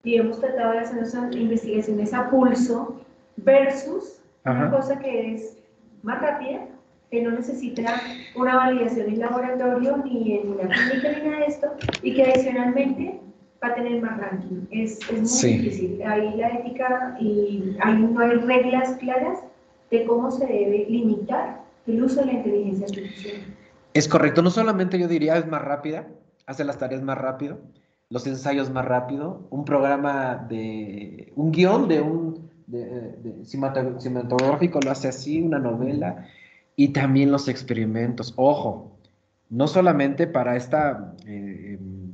y hemos tratado de hacer nuestras investigaciones a pulso versus una cosa que es más rápida, que no necesita una validación en laboratorio ni en una clínica ni nada de esto, y que adicionalmente va a tener más ranking? Es muy difícil. Ahí la ética y no hay reglas claras de cómo se debe limitar el uso de la inteligencia artificial. Es correcto, no solamente yo diría es más rápida, hace las tareas más rápido, los ensayos más rápido, un guión cinematográfico lo hace así, una novela, y también los experimentos. Ojo, no solamente para esta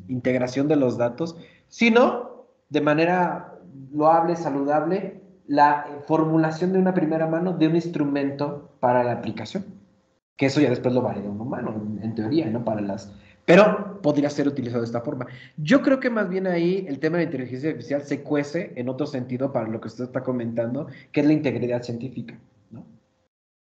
integración de los datos, sino de manera loable, saludable, la formulación de una primera mano de un instrumento para la aplicación. Que eso ya después lo valida un humano, en teoría, ¿no? Pero podría ser utilizado de esta forma. Yo creo que más bien ahí el tema de la inteligencia artificial se cuece en otro sentido para lo que usted está comentando, que es la integridad científica, ¿no?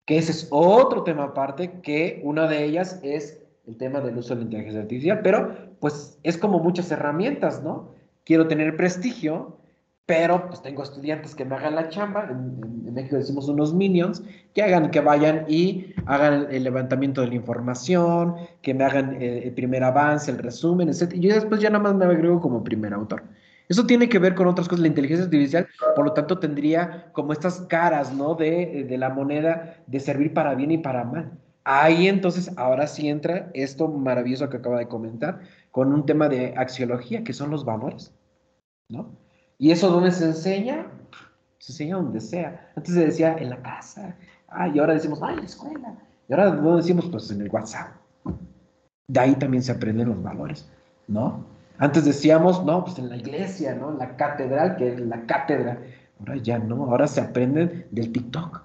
Que ese es otro tema aparte, que una de ellas es el tema del uso de la inteligencia artificial, pero pues es como muchas herramientas, ¿no? Quiero tener prestigio, pero pues tengo estudiantes que me hagan la chamba, en México decimos unos minions, que vayan y hagan el levantamiento de la información, que me hagan el primer avance, el resumen, etc. Y yo después ya nada más me agrego como primer autor. Eso tiene que ver con otras cosas, la inteligencia artificial, por lo tanto tendría como estas caras, ¿no? De la moneda de servir para bien y para mal. Ahí entonces, ahora sí entra esto maravilloso que acaba de comentar, con un tema de axiología, que son los valores, ¿no? ¿Y eso dónde se enseña? Se enseña donde sea. Antes se decía en la casa. Y ahora decimos, en la escuela. Y ahora, ¿dónde decimos? Pues en el WhatsApp. De ahí también se aprenden los valores, ¿no? Antes decíamos, no, pues en la iglesia, ¿no? En la catedral, que es la cátedra. Ahora ya no, ahora se aprenden del TikTok.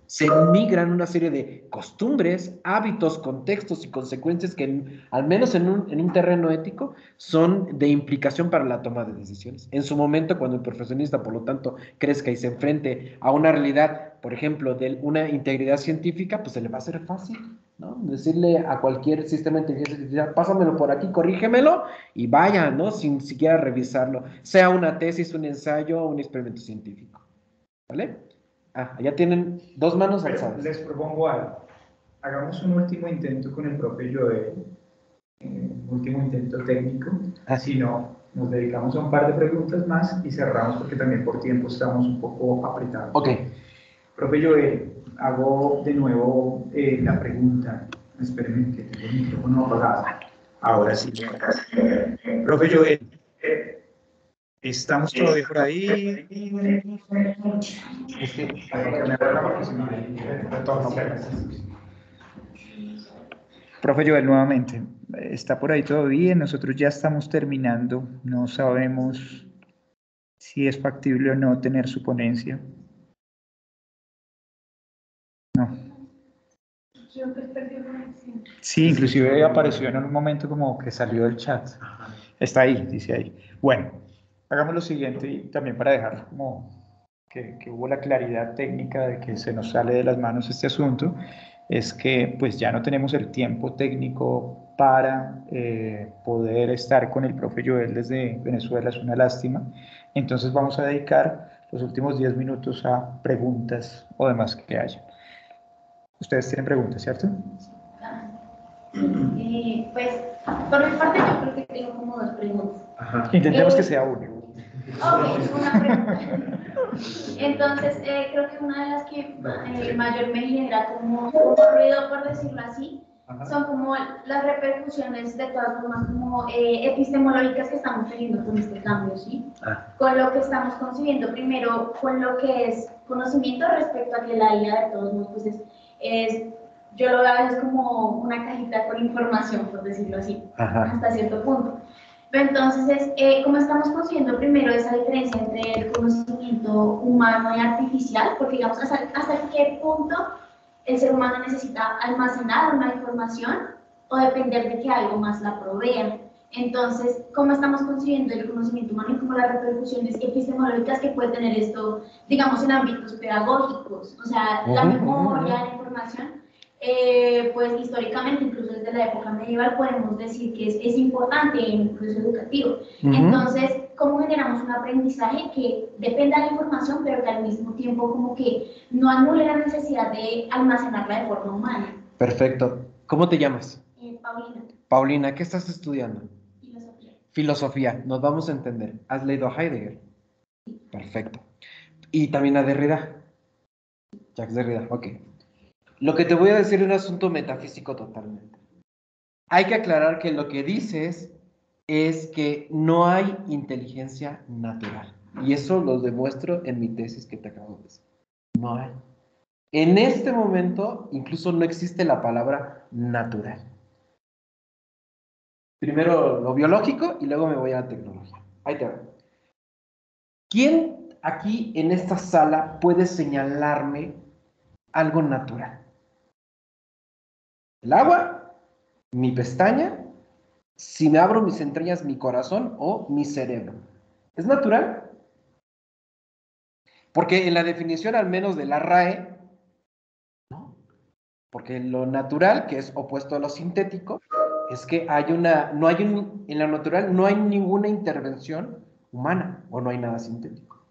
Se migran una serie de costumbres, hábitos, contextos y consecuencias que, al menos en un terreno ético, son de implicación para la toma de decisiones. En su momento, cuando el profesionista, por lo tanto, crezca y se enfrente a una realidad, por ejemplo, de una integridad científica, pues se le va a hacer fácil, ¿no? Decirle a cualquier sistema de inteligencia artificial, pásamelo por aquí, corrígemelo, y vaya, ¿no? Sin siquiera revisarlo, sea una tesis, un ensayo o un experimento científico, ¿vale? Ya tienen dos manos alzadas. Les propongo algo. Hagamos un último intento con el profe Joel, un último intento técnico. Si no, nos dedicamos a un par de preguntas más y cerramos porque también por tiempo estamos un poco apretados. Ok. Profe Joel, hago de nuevo la pregunta. Espérenme que tengo el micrófono apagado. Ahora sí. Profe Joel, ¿estamos todavía por ahí? Profe Joel, nuevamente, ¿está por ahí todo bien? Nosotros ya estamos terminando, no sabemos si es factible o no tener su ponencia. No. Creo que perdió conexión. Sí, inclusive apareció en un momento como que salió del chat. Está ahí, dice ahí. Bueno, hagamos lo siguiente y también para dejar como que hubo la claridad técnica de que se nos sale de las manos este asunto, es que pues ya no tenemos el tiempo técnico para poder estar con el profe Joel desde Venezuela, es una lástima. Entonces vamos a dedicar los últimos 10 minutos a preguntas o demás que haya. Ustedes tienen preguntas, ¿cierto? Pues, por mi parte, yo creo que tengo como dos preguntas. Intentemos que sea uno. Ok, una pregunta. Entonces, creo que una de las que mayor me genera como ruido, por decirlo así, son como las repercusiones de todas formas como epistemológicas que estamos teniendo con este cambio, ¿sí? Con lo que estamos concibiendo primero, con lo que es conocimiento respecto a que la IA de todos modos pues yo lo veo a veces como una cajita con información, por decirlo así, hasta cierto punto. Pero entonces, ¿cómo estamos consiguiendo primero esa diferencia entre el conocimiento humano y artificial? Porque digamos, ¿hasta qué punto el ser humano necesita almacenar una información o depender de que algo más la provea? Entonces, ¿cómo estamos consiguiendo el conocimiento humano y cómo las repercusiones epistemológicas que puede tener esto, digamos, en ámbitos pedagógicos? O sea, la memoria, la información. Pues históricamente, incluso desde la época medieval, podemos decir que es importante en el proceso educativo. Entonces, ¿cómo generamos un aprendizaje que dependa de la información, pero que al mismo tiempo como que no anule la necesidad de almacenarla de forma humana? Perfecto. ¿Cómo te llamas? Paulina. Paulina, ¿qué estás estudiando? Filosofía. Filosofía. Nos vamos a entender. ¿Has leído a Heidegger? Sí. Perfecto. ¿Y también a Derrida? Jacques Derrida, ok. Lo que te voy a decir es un asunto metafísico totalmente. Hay que aclarar que lo que dices es que no hay inteligencia natural. Y eso lo demuestro en mi tesis que te acabo de decir. No hay. En este momento, incluso no existe la palabra natural. Primero lo biológico y luego me voy a la tecnología. Ahí te va. ¿Quién aquí en esta sala puede señalarme algo natural? ¿El agua? ¿Mi pestaña? Si me abro mis entrañas, mi corazón o mi cerebro. ¿Es natural? Porque en la definición al menos de la RAE, ¿no? Porque lo natural, que es opuesto a lo sintético, es que en lo natural no hay ninguna intervención humana o no hay nada sintético.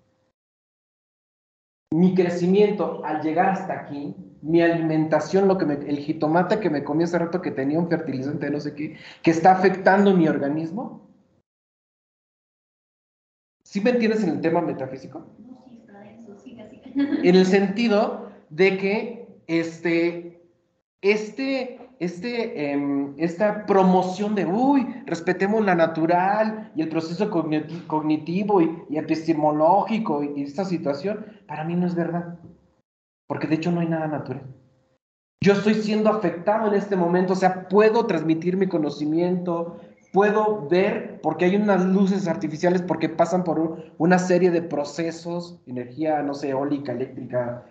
mi crecimiento al llegar hasta aquí, mi alimentación, el jitomate que me comí hace rato que tenía un fertilizante de no sé qué, que está afectando mi organismo. ¿Sí me entiendes en el tema metafísico? No, sí, está denso, siga. En el sentido de que esta promoción de, respetemos la natural y el proceso cognitivo y epistemológico y esta situación, para mí no es verdad, porque de hecho no hay nada natural. Yo estoy siendo afectado en este momento, o sea, puedo transmitir mi conocimiento, puedo ver, porque hay unas luces artificiales, porque pasan por una serie de procesos, energía, no sé, eólica, eléctrica,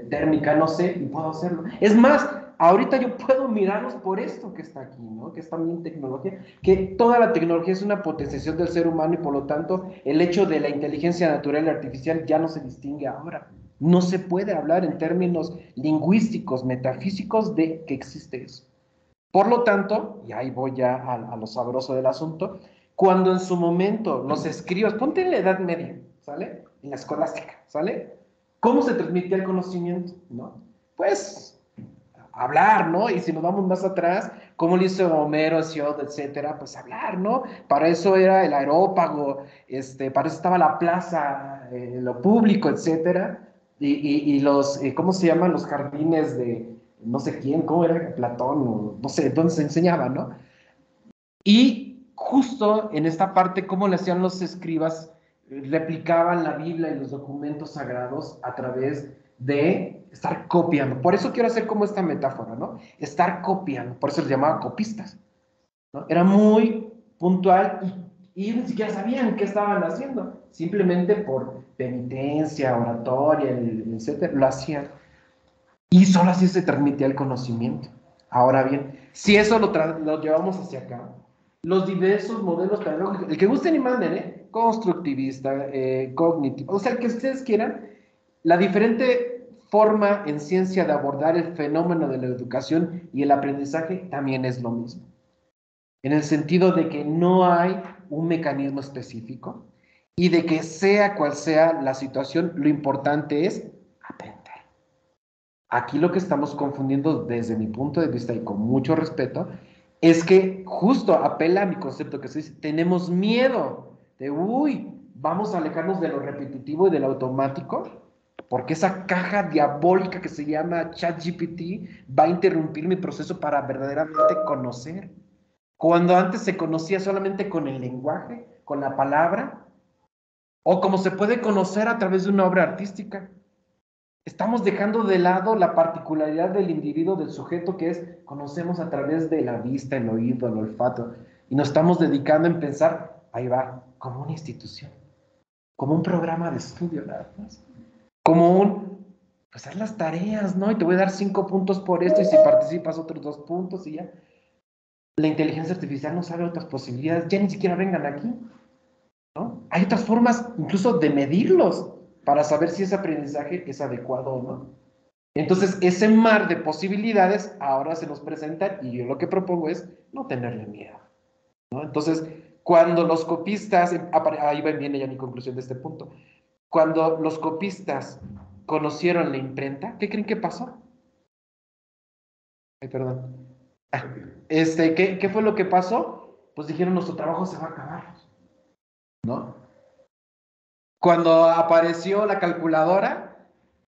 térmica, no sé, y puedo hacerlo. Es más, ahorita yo puedo mirarlos por esto que está aquí, ¿no? Que es también tecnología, que toda la tecnología es una potenciación del ser humano y por lo tanto el hecho de la inteligencia natural y artificial ya no se distingue ahora. No se puede hablar en términos lingüísticos, metafísicos de que existe eso. Por lo tanto, y ahí voy ya a lo sabroso del asunto, cuando en su momento los escribas, ponte en la Edad Media, ¿sale? En la escolástica, ¿sale? ¿Cómo se transmitía el conocimiento? ¿No? Pues hablar, ¿no? Y si nos vamos más atrás, ¿cómo lo hizo Homero, Hesiod, etcétera? Pues hablar, ¿no? Para eso era el aerópago, para eso estaba la plaza, lo público, etcétera. Y los, ¿cómo se llaman? Los jardines de no sé quién, ¿cómo era? Platón, no sé, entonces se enseñaba, ¿no? Y justo en esta parte, ¿cómo le hacían los escribas? Replicaban la Biblia y los documentos sagrados a través de estar copiando. Por eso quiero hacer como esta metáfora, ¿no? Estar copiando, por eso les llamaba copistas, ¿no? Era muy puntual y ni siquiera sabían qué estaban haciendo, simplemente por penitencia, oratoria, etcétera, lo hacían. Y solo así se transmitía el conocimiento. Ahora bien, si eso lo llevamos hacia acá, los diversos modelos pedagógicos, el que gusten y manden, constructivista, cognitivo, o sea, el que ustedes quieran, la diferente forma en ciencia de abordar el fenómeno de la educación y el aprendizaje también es lo mismo. En el sentido de que no hay un mecanismo específico y de que sea cual sea la situación, lo importante es aprender. Aquí lo que estamos confundiendo desde mi punto de vista y con mucho respeto es que justo apela a mi concepto que se dice, tenemos miedo de, vamos a alejarnos de lo repetitivo y de lo automático, porque esa caja diabólica que se llama ChatGPT va a interrumpir mi proceso para verdaderamente conocer. Cuando antes se conocía solamente con el lenguaje, con la palabra, o como se puede conocer a través de una obra artística. Estamos dejando de lado la particularidad del individuo, del sujeto, que es conocemos a través de la vista, el oído, el olfato, y nos estamos dedicando en pensar, ahí va, como una institución, como un programa de estudio nada más, como pues haz las tareas, ¿no? Y te voy a dar 5 puntos por esto, y si participas otros 2 puntos, y ya. La inteligencia artificial no sabe otras posibilidades, ya ni siquiera vengan aquí, ¿no? Hay otras formas incluso de medirlos, para saber si ese aprendizaje es adecuado o no. Entonces, ese mar de posibilidades ahora se nos presenta y yo lo que propongo es no tenerle miedo, ¿no? Entonces, cuando los copistas, ahí viene ya mi conclusión de este punto, cuando los copistas conocieron la imprenta, ¿qué creen que pasó? Ay, perdón. ¿Qué fue lo que pasó? Pues dijeron, nuestro trabajo se va a acabar, ¿no? Cuando apareció la calculadora,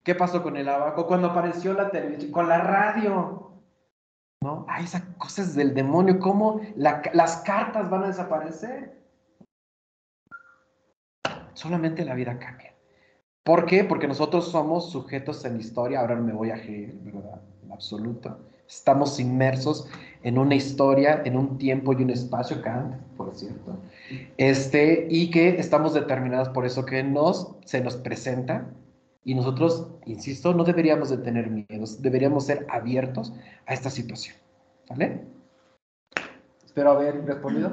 ¿qué pasó con el abaco? Cuando apareció la televisión, con la radio, ¿no? Ay, esas cosas del demonio, ¿cómo las cartas van a desaparecer? Solamente la vida cambia. ¿Por qué? Porque nosotros somos sujetos en la historia, ahora no me voy a Hegel, ¿verdad? En absoluto. Estamos inmersos en una historia, en un tiempo y un espacio, Kant, por cierto, y que estamos determinados por eso que se nos presenta, y nosotros, insisto, no deberíamos de tener miedos, deberíamos ser abiertos a esta situación, ¿vale? Espero haber respondido.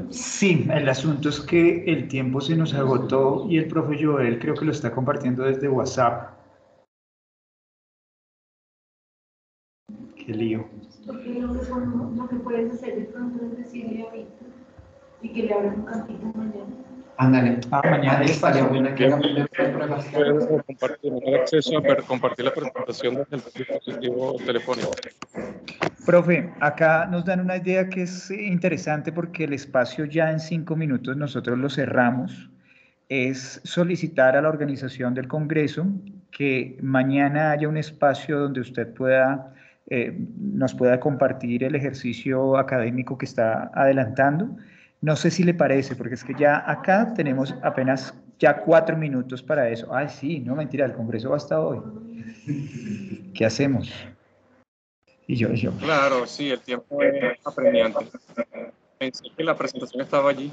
Sí, el asunto es que el tiempo se nos agotó y el profe Joel creo que lo está compartiendo desde WhatsApp. Qué lío. Porque lo que puedes hacer de pronto es decirle ahorita y que le abran un campito mañana. Ándale. Mañana. Estaría buena que hagan primero las pruebas. Puedo tener acceso a compartir la presentación desde el dispositivo telefónico. Profe, acá nos dan una idea que es interesante porque el espacio ya en 5 minutos nosotros lo cerramos. Es solicitar a la organización del Congreso que mañana haya un espacio donde usted pueda, nos pueda compartir el ejercicio académico que está adelantando. No sé si le parece, porque es que ya acá tenemos apenas ya 4 minutos para eso. Ay, sí, no, mentira, el Congreso va hasta hoy. ¿Qué hacemos? Y yo. Claro, sí, el tiempo es apremiante. Pensé que la presentación estaba allí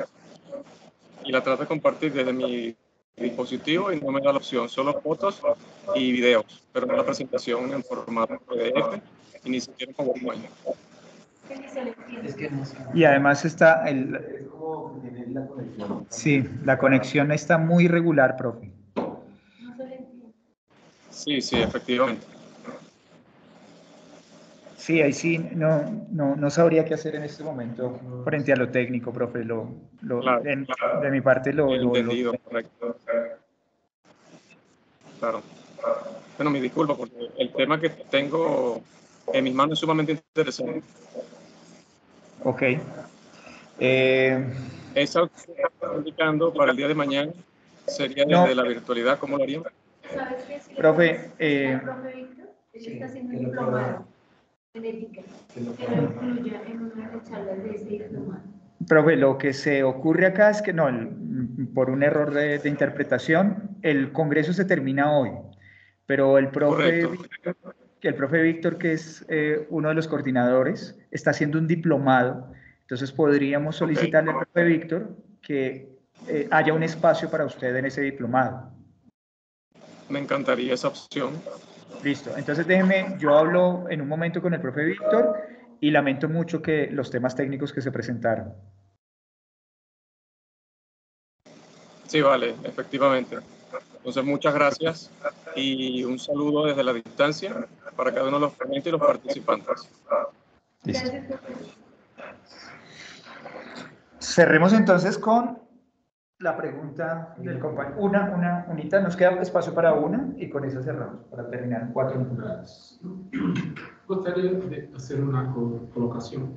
y la trato de compartir desde mi dispositivo y no me da la opción, solo fotos y videos, pero no la presentación en formato PDF y ni siquiera en PowerPoint. Es que no sé. Y además está Es como tener la conexión. sí, la conexión está muy regular, profe. Sí, efectivamente. Sí, ahí sí, no sabría qué hacer en este momento frente a lo técnico, profe. Claro. De mi parte lo Entendido, correcto. Claro. Bueno, me disculpo porque el tema que tengo en mis manos es sumamente interesante. Ok. Esa opción que está indicando para el día de mañana sería desde la virtualidad, ¿cómo lo haríamos? ¿Sabes qué? Si Profe, el profe Víctor, él está haciendo un diplomado en ética, que lo incluya en una de las charlas de ese diplomado. profe, lo que se ocurre acá es que no, por un error de interpretación, el Congreso se termina hoy, pero el profe Víctor, que es uno de los coordinadores, está haciendo un diplomado. Entonces podríamos solicitarle al profe Víctor que haya un espacio para usted en ese diplomado. Me encantaría esa opción. Listo, entonces déjeme, yo hablo en un momento con el profe Víctor y lamento mucho que los temas técnicos que se presentaron. Sí, vale, efectivamente. Entonces, muchas gracias y un saludo desde la distancia para cada uno de los ponentes y los participantes. Listo. Cerremos entonces con la pregunta del compañero. Unita, nos queda espacio para una y con eso cerramos, para terminar 4 minutos. Gostaria de hacer una colocación.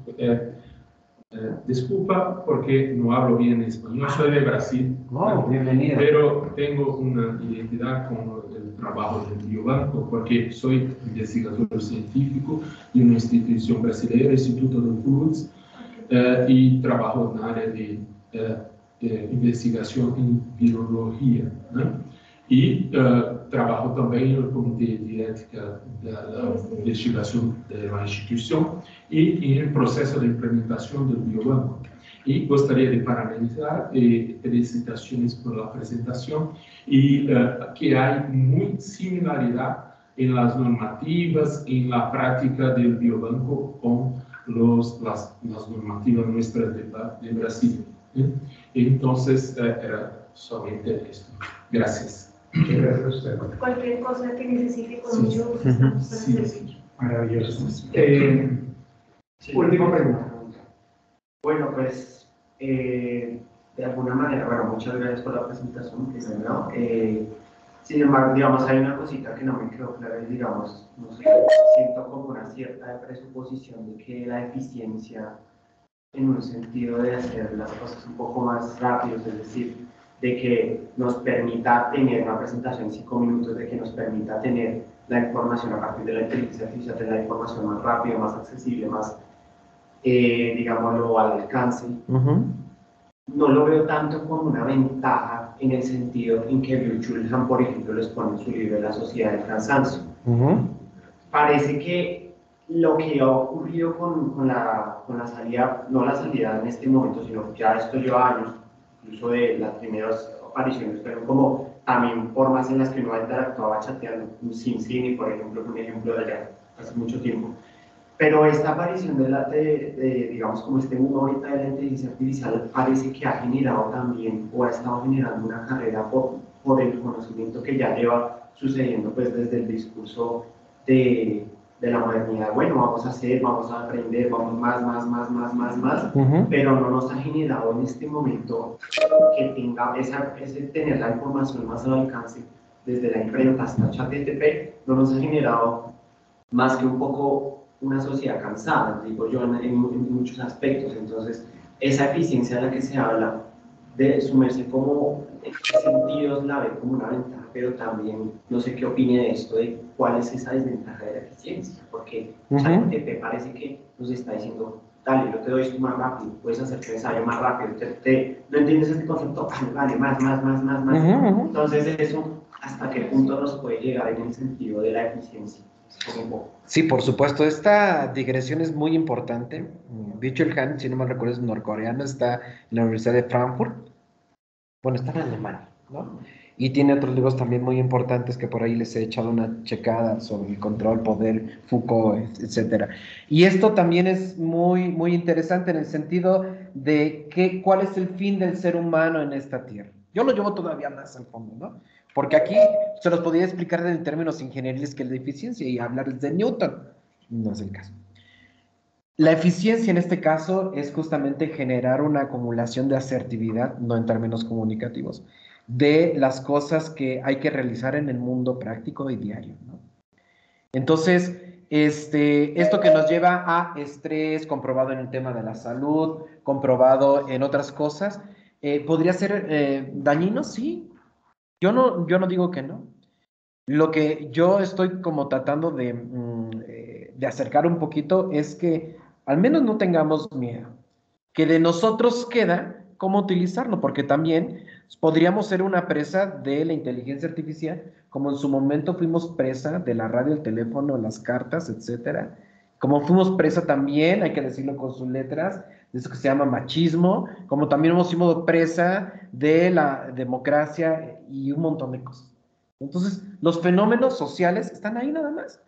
Disculpa porque no hablo bien español, soy de Brasil. Bienvenido. Pero tengo una identidad con el trabajo del biobanco porque soy investigador científico de una institución brasileña, Instituto do Cruz, y trabajo en el área de investigación en virología, ¿no? Y trabajo también en el Comité de Ética de la Investigación de la institución y en el proceso de implementación del biobanco. Y gostaria de parabenizar felicitaciones por la presentación y que hay muy similaridad en las normativas, en la práctica del biobanco con las normativas nuestras de Brasil. Entonces, era solamente esto. Gracias. Cualquier cosa que necesite, con mucho gusto estamos para servir. Maravilloso. Última pregunta. Bueno, pues, de alguna manera, bueno, muchas gracias por la presentación que se me dio. Sin embargo, digamos, hay una cosita que no me quedó clara, y digamos, no sé, siento como una cierta presuposición de que la eficiencia, en un sentido de hacer las cosas un poco más rápido, es decir, de que nos permita tener una presentación en 5 minutos, de que nos permita tener la información a partir de la inteligencia artificial, tener la información más rápida, más accesible, más, digámoslo, al alcance. No lo veo tanto como una ventaja en el sentido en que Byung-Chul Han, por ejemplo, les pone en su libro La Sociedad del Cansancio. Parece que lo que ha ocurrido con la salida, no la salida en este momento, sino ya esto lleva años, incluso de las primeras apariciones, pero como también formas en las que uno interactuaba chateando, un SimCine, por ejemplo, un ejemplo de allá hace mucho tiempo. Pero esta aparición digamos, como este mundo ahorita de la inteligencia artificial parece que ha generado también, o ha estado generando una carrera por el conocimiento que ya lleva sucediendo pues desde el discurso de de la modernidad. Bueno, vamos a hacer, vamos a aprender, vamos más, pero no nos ha generado en este momento que tenga ese tener la información más al alcance desde la imprenta hasta ChatGPT, no nos ha generado más que un poco una sociedad cansada, digo yo, en muchos aspectos. Entonces, esa eficiencia de la que se habla, de sumerse como, en qué sentidos la ve como una ventaja, pero también, no sé qué opine de esto, de cuál es esa desventaja de la eficiencia, porque ChatGPT parece que nos está diciendo, dale, yo te doy esto más rápido, puedes hacer tu ensayo más rápido, ¿no entiendes este concepto? Vale, más. Entonces, eso, ¿hasta qué punto nos puede llegar en el sentido de la eficiencia? Sí, por supuesto, esta digresión es muy importante. Byung-Chul Han, si no me recuerdo, es norcoreano, está en la Universidad de Frankfurt. Bueno, está en Alemania, ¿no? Y tiene otros libros también muy importantes que por ahí les he echado una checada sobre el control, poder, Foucault, etcétera. Y esto también es muy, muy interesante en el sentido de cuál es el fin del ser humano en esta tierra. Yo lo llevo todavía más al fondo, ¿no? Porque aquí se los podría explicar en términos ingenieriles que es la eficiencia y hablarles de Newton. No es el caso. La eficiencia en este caso es justamente generar una acumulación de asertividad, no en términos comunicativos, de las cosas que hay que realizar en el mundo práctico y diario, ¿no? Entonces, esto que nos lleva a estrés, comprobado en el tema de la salud, comprobado en otras cosas, ¿podría ser dañino? Sí. Yo no digo que no. Lo que yo estoy como tratando de acercar un poquito es que al menos no tengamos miedo, que de nosotros queda cómo utilizarlo, porque también podríamos ser una presa de la inteligencia artificial, como en su momento fuimos presa de la radio, el teléfono, las cartas, etcétera. Como fuimos presa también, hay que decirlo con sus letras, de eso que se llama machismo, como también hemos sido presa de la democracia y un montón de cosas. Entonces, los fenómenos sociales están ahí nada más.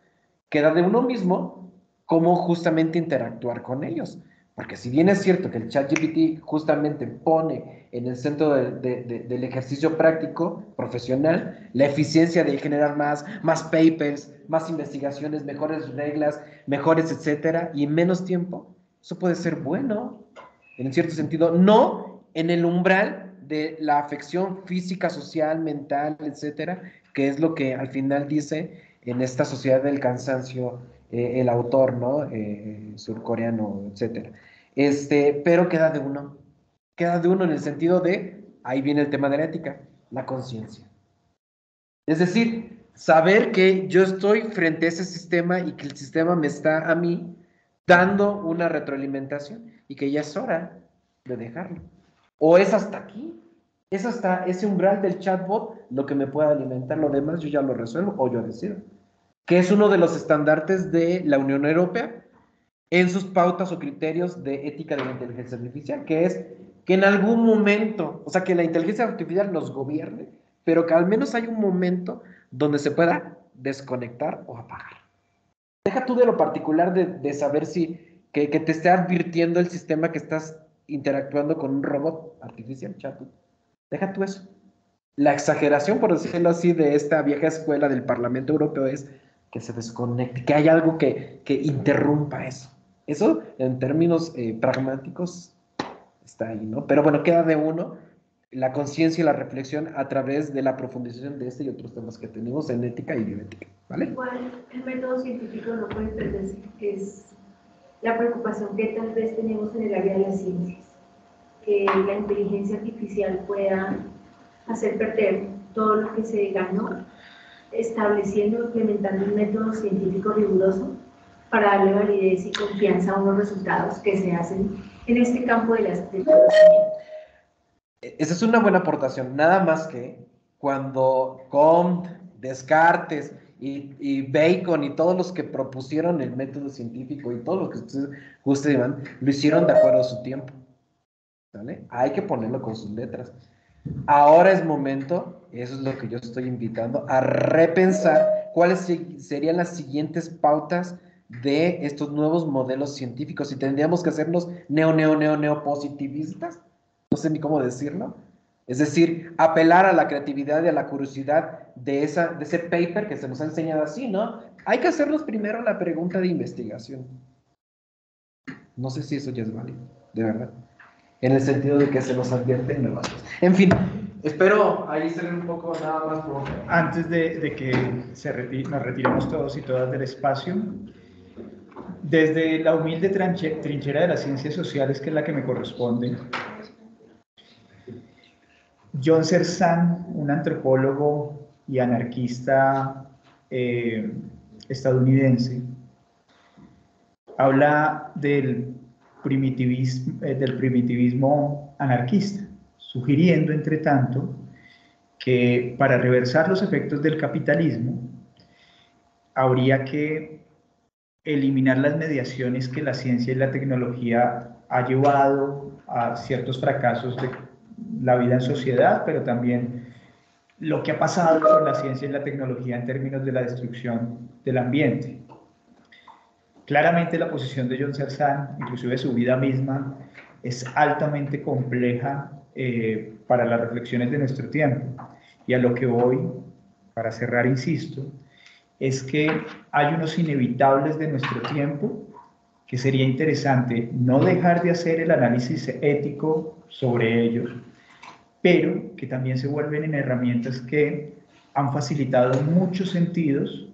Queda de uno mismo cómo justamente interactuar con ellos. Porque si bien es cierto que el ChatGPT justamente pone en el centro del ejercicio práctico, profesional, la eficiencia de generar más papers, más investigaciones, mejores reglas, mejores, etcétera, y menos tiempo, eso puede ser bueno, en cierto sentido, no en el umbral de la afección física, social, mental, etcétera, que es lo que al final dice en esta sociedad del cansancio el autor, ¿no? Surcoreano, etcétera. Pero queda de uno en el sentido de, ahí viene el tema de la ética, la conciencia. Es decir, saber que yo estoy frente a ese sistema y que el sistema me está a mí dando una retroalimentación y que ya es hora de dejarlo. O es hasta aquí, es hasta ese umbral del chatbot lo que me puede alimentar, lo demás yo ya lo resuelvo o yo decido. Que es uno de los estandartes de la Unión Europea en sus pautas o criterios de ética de la inteligencia artificial, que es que en algún momento, o sea, que la inteligencia artificial nos gobierne, pero que al menos hay un momento donde se pueda desconectar o apagar. Deja tú de lo particular de saber si que te esté advirtiendo el sistema que estás interactuando con un robot artificial, chat. Deja tú eso. La exageración, por decirlo así, de esta vieja escuela del Parlamento Europeo es que se desconecte, que haya algo que interrumpa eso. Eso, en términos pragmáticos, está ahí, ¿no? Pero bueno, queda de uno la conciencia y la reflexión a través de la profundización de este y otros temas que tenemos en ética y bioética, ¿vale? Igual, el método científico no puede perderse, que es la preocupación que tal vez tenemos en el área de las ciencias, que la inteligencia artificial pueda hacer perder todo lo que se ganó estableciendo, implementando un método científico riguroso para darle validez y confianza a unos resultados que se hacen en este campo del conocimiento. Esa es una buena aportación, nada más que cuando Comte, Descartes y Bacon y todos los que propusieron el método científico y todos los que ustedes llaman, lo hicieron de acuerdo a su tiempo, ¿vale? Hay que ponerlo con sus letras. Ahora es momento, eso es lo que yo estoy invitando, a repensar cuáles serían las siguientes pautas de estos nuevos modelos científicos. Si tendríamos que hacernos neopositivistas, no sé ni cómo decirlo. Es decir, apelar a la creatividad y a la curiosidad de ese paper que se nos ha enseñado así, ¿no? hay que hacernos primero la pregunta de investigación. No sé si eso ya es válido, de verdad. En el sentido de que se nos advierten nuevas cosas. En fin, espero ahí salir un poco nada más por... Antes de que nos retiremos todos y todas del espacio, desde la humilde trinchera de las ciencias sociales, que es la que me corresponde, John Zerzan, un antropólogo y anarquista estadounidense, habla del primitivismo anarquista, sugiriendo, entre tanto, que para reversar los efectos del capitalismo habría que eliminar las mediaciones que la ciencia y la tecnología ha llevado a ciertos fracasos de la vida en sociedad, pero también lo que ha pasado con la ciencia y la tecnología en términos de la destrucción del ambiente. Claramente la posición de John Zerzan, inclusive su vida misma, es altamente compleja para las reflexiones de nuestro tiempo. Y a lo que voy, para cerrar, insisto, es que hay unos inevitables de nuestro tiempo que sería interesante no dejar de hacer el análisis ético sobre ellos, pero que también se vuelven en herramientas que han facilitado en muchos sentidos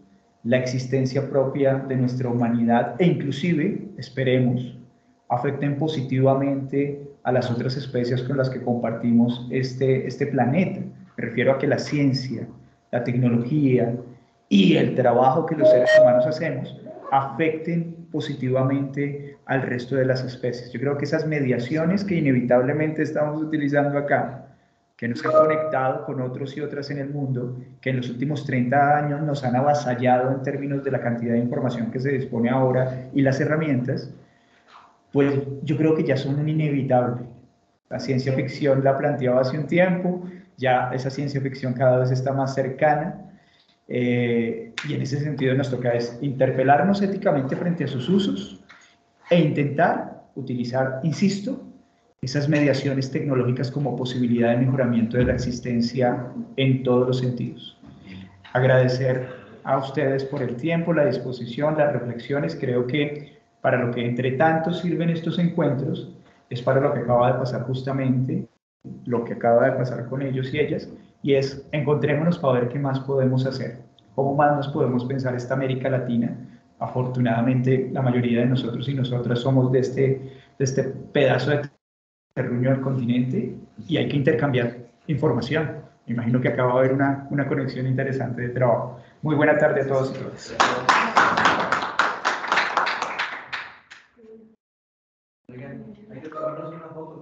la existencia propia de nuestra humanidad e inclusive, esperemos, afecten positivamente a las otras especies con las que compartimos este planeta. Me refiero a que la ciencia, la tecnología y el trabajo que los seres humanos hacemos afecten positivamente al resto de las especies. Yo creo que esas mediaciones que inevitablemente estamos utilizando acá, que nos han conectado con otros y otras en el mundo, que en los últimos 30 años nos han avasallado en términos de la cantidad de información que se dispone ahora y las herramientas, pues yo creo que ya son un inevitable. La ciencia ficción la planteaba hace un tiempo, ya esa ciencia ficción cada vez está más cercana, y en ese sentido nos toca es interpelarnos éticamente frente a sus usos e intentar utilizar, insisto, esas mediaciones tecnológicas como posibilidad de mejoramiento de la existencia en todos los sentidos. Agradecer a ustedes por el tiempo, la disposición, las reflexiones. Creo que para lo que entre tanto sirven estos encuentros es para lo que acaba de pasar justamente, lo que acaba de pasar con ellos y ellas, y es encontrémonos para ver qué más podemos hacer, cómo más nos podemos pensar esta América Latina. Afortunadamente la mayoría de nosotros y nosotras somos de este pedazo de terruño del continente y hay que intercambiar información. Me imagino que acaba de haber una conexión interesante de trabajo. Muy buena tarde a todos y todas. Hay que tomarnos una foto.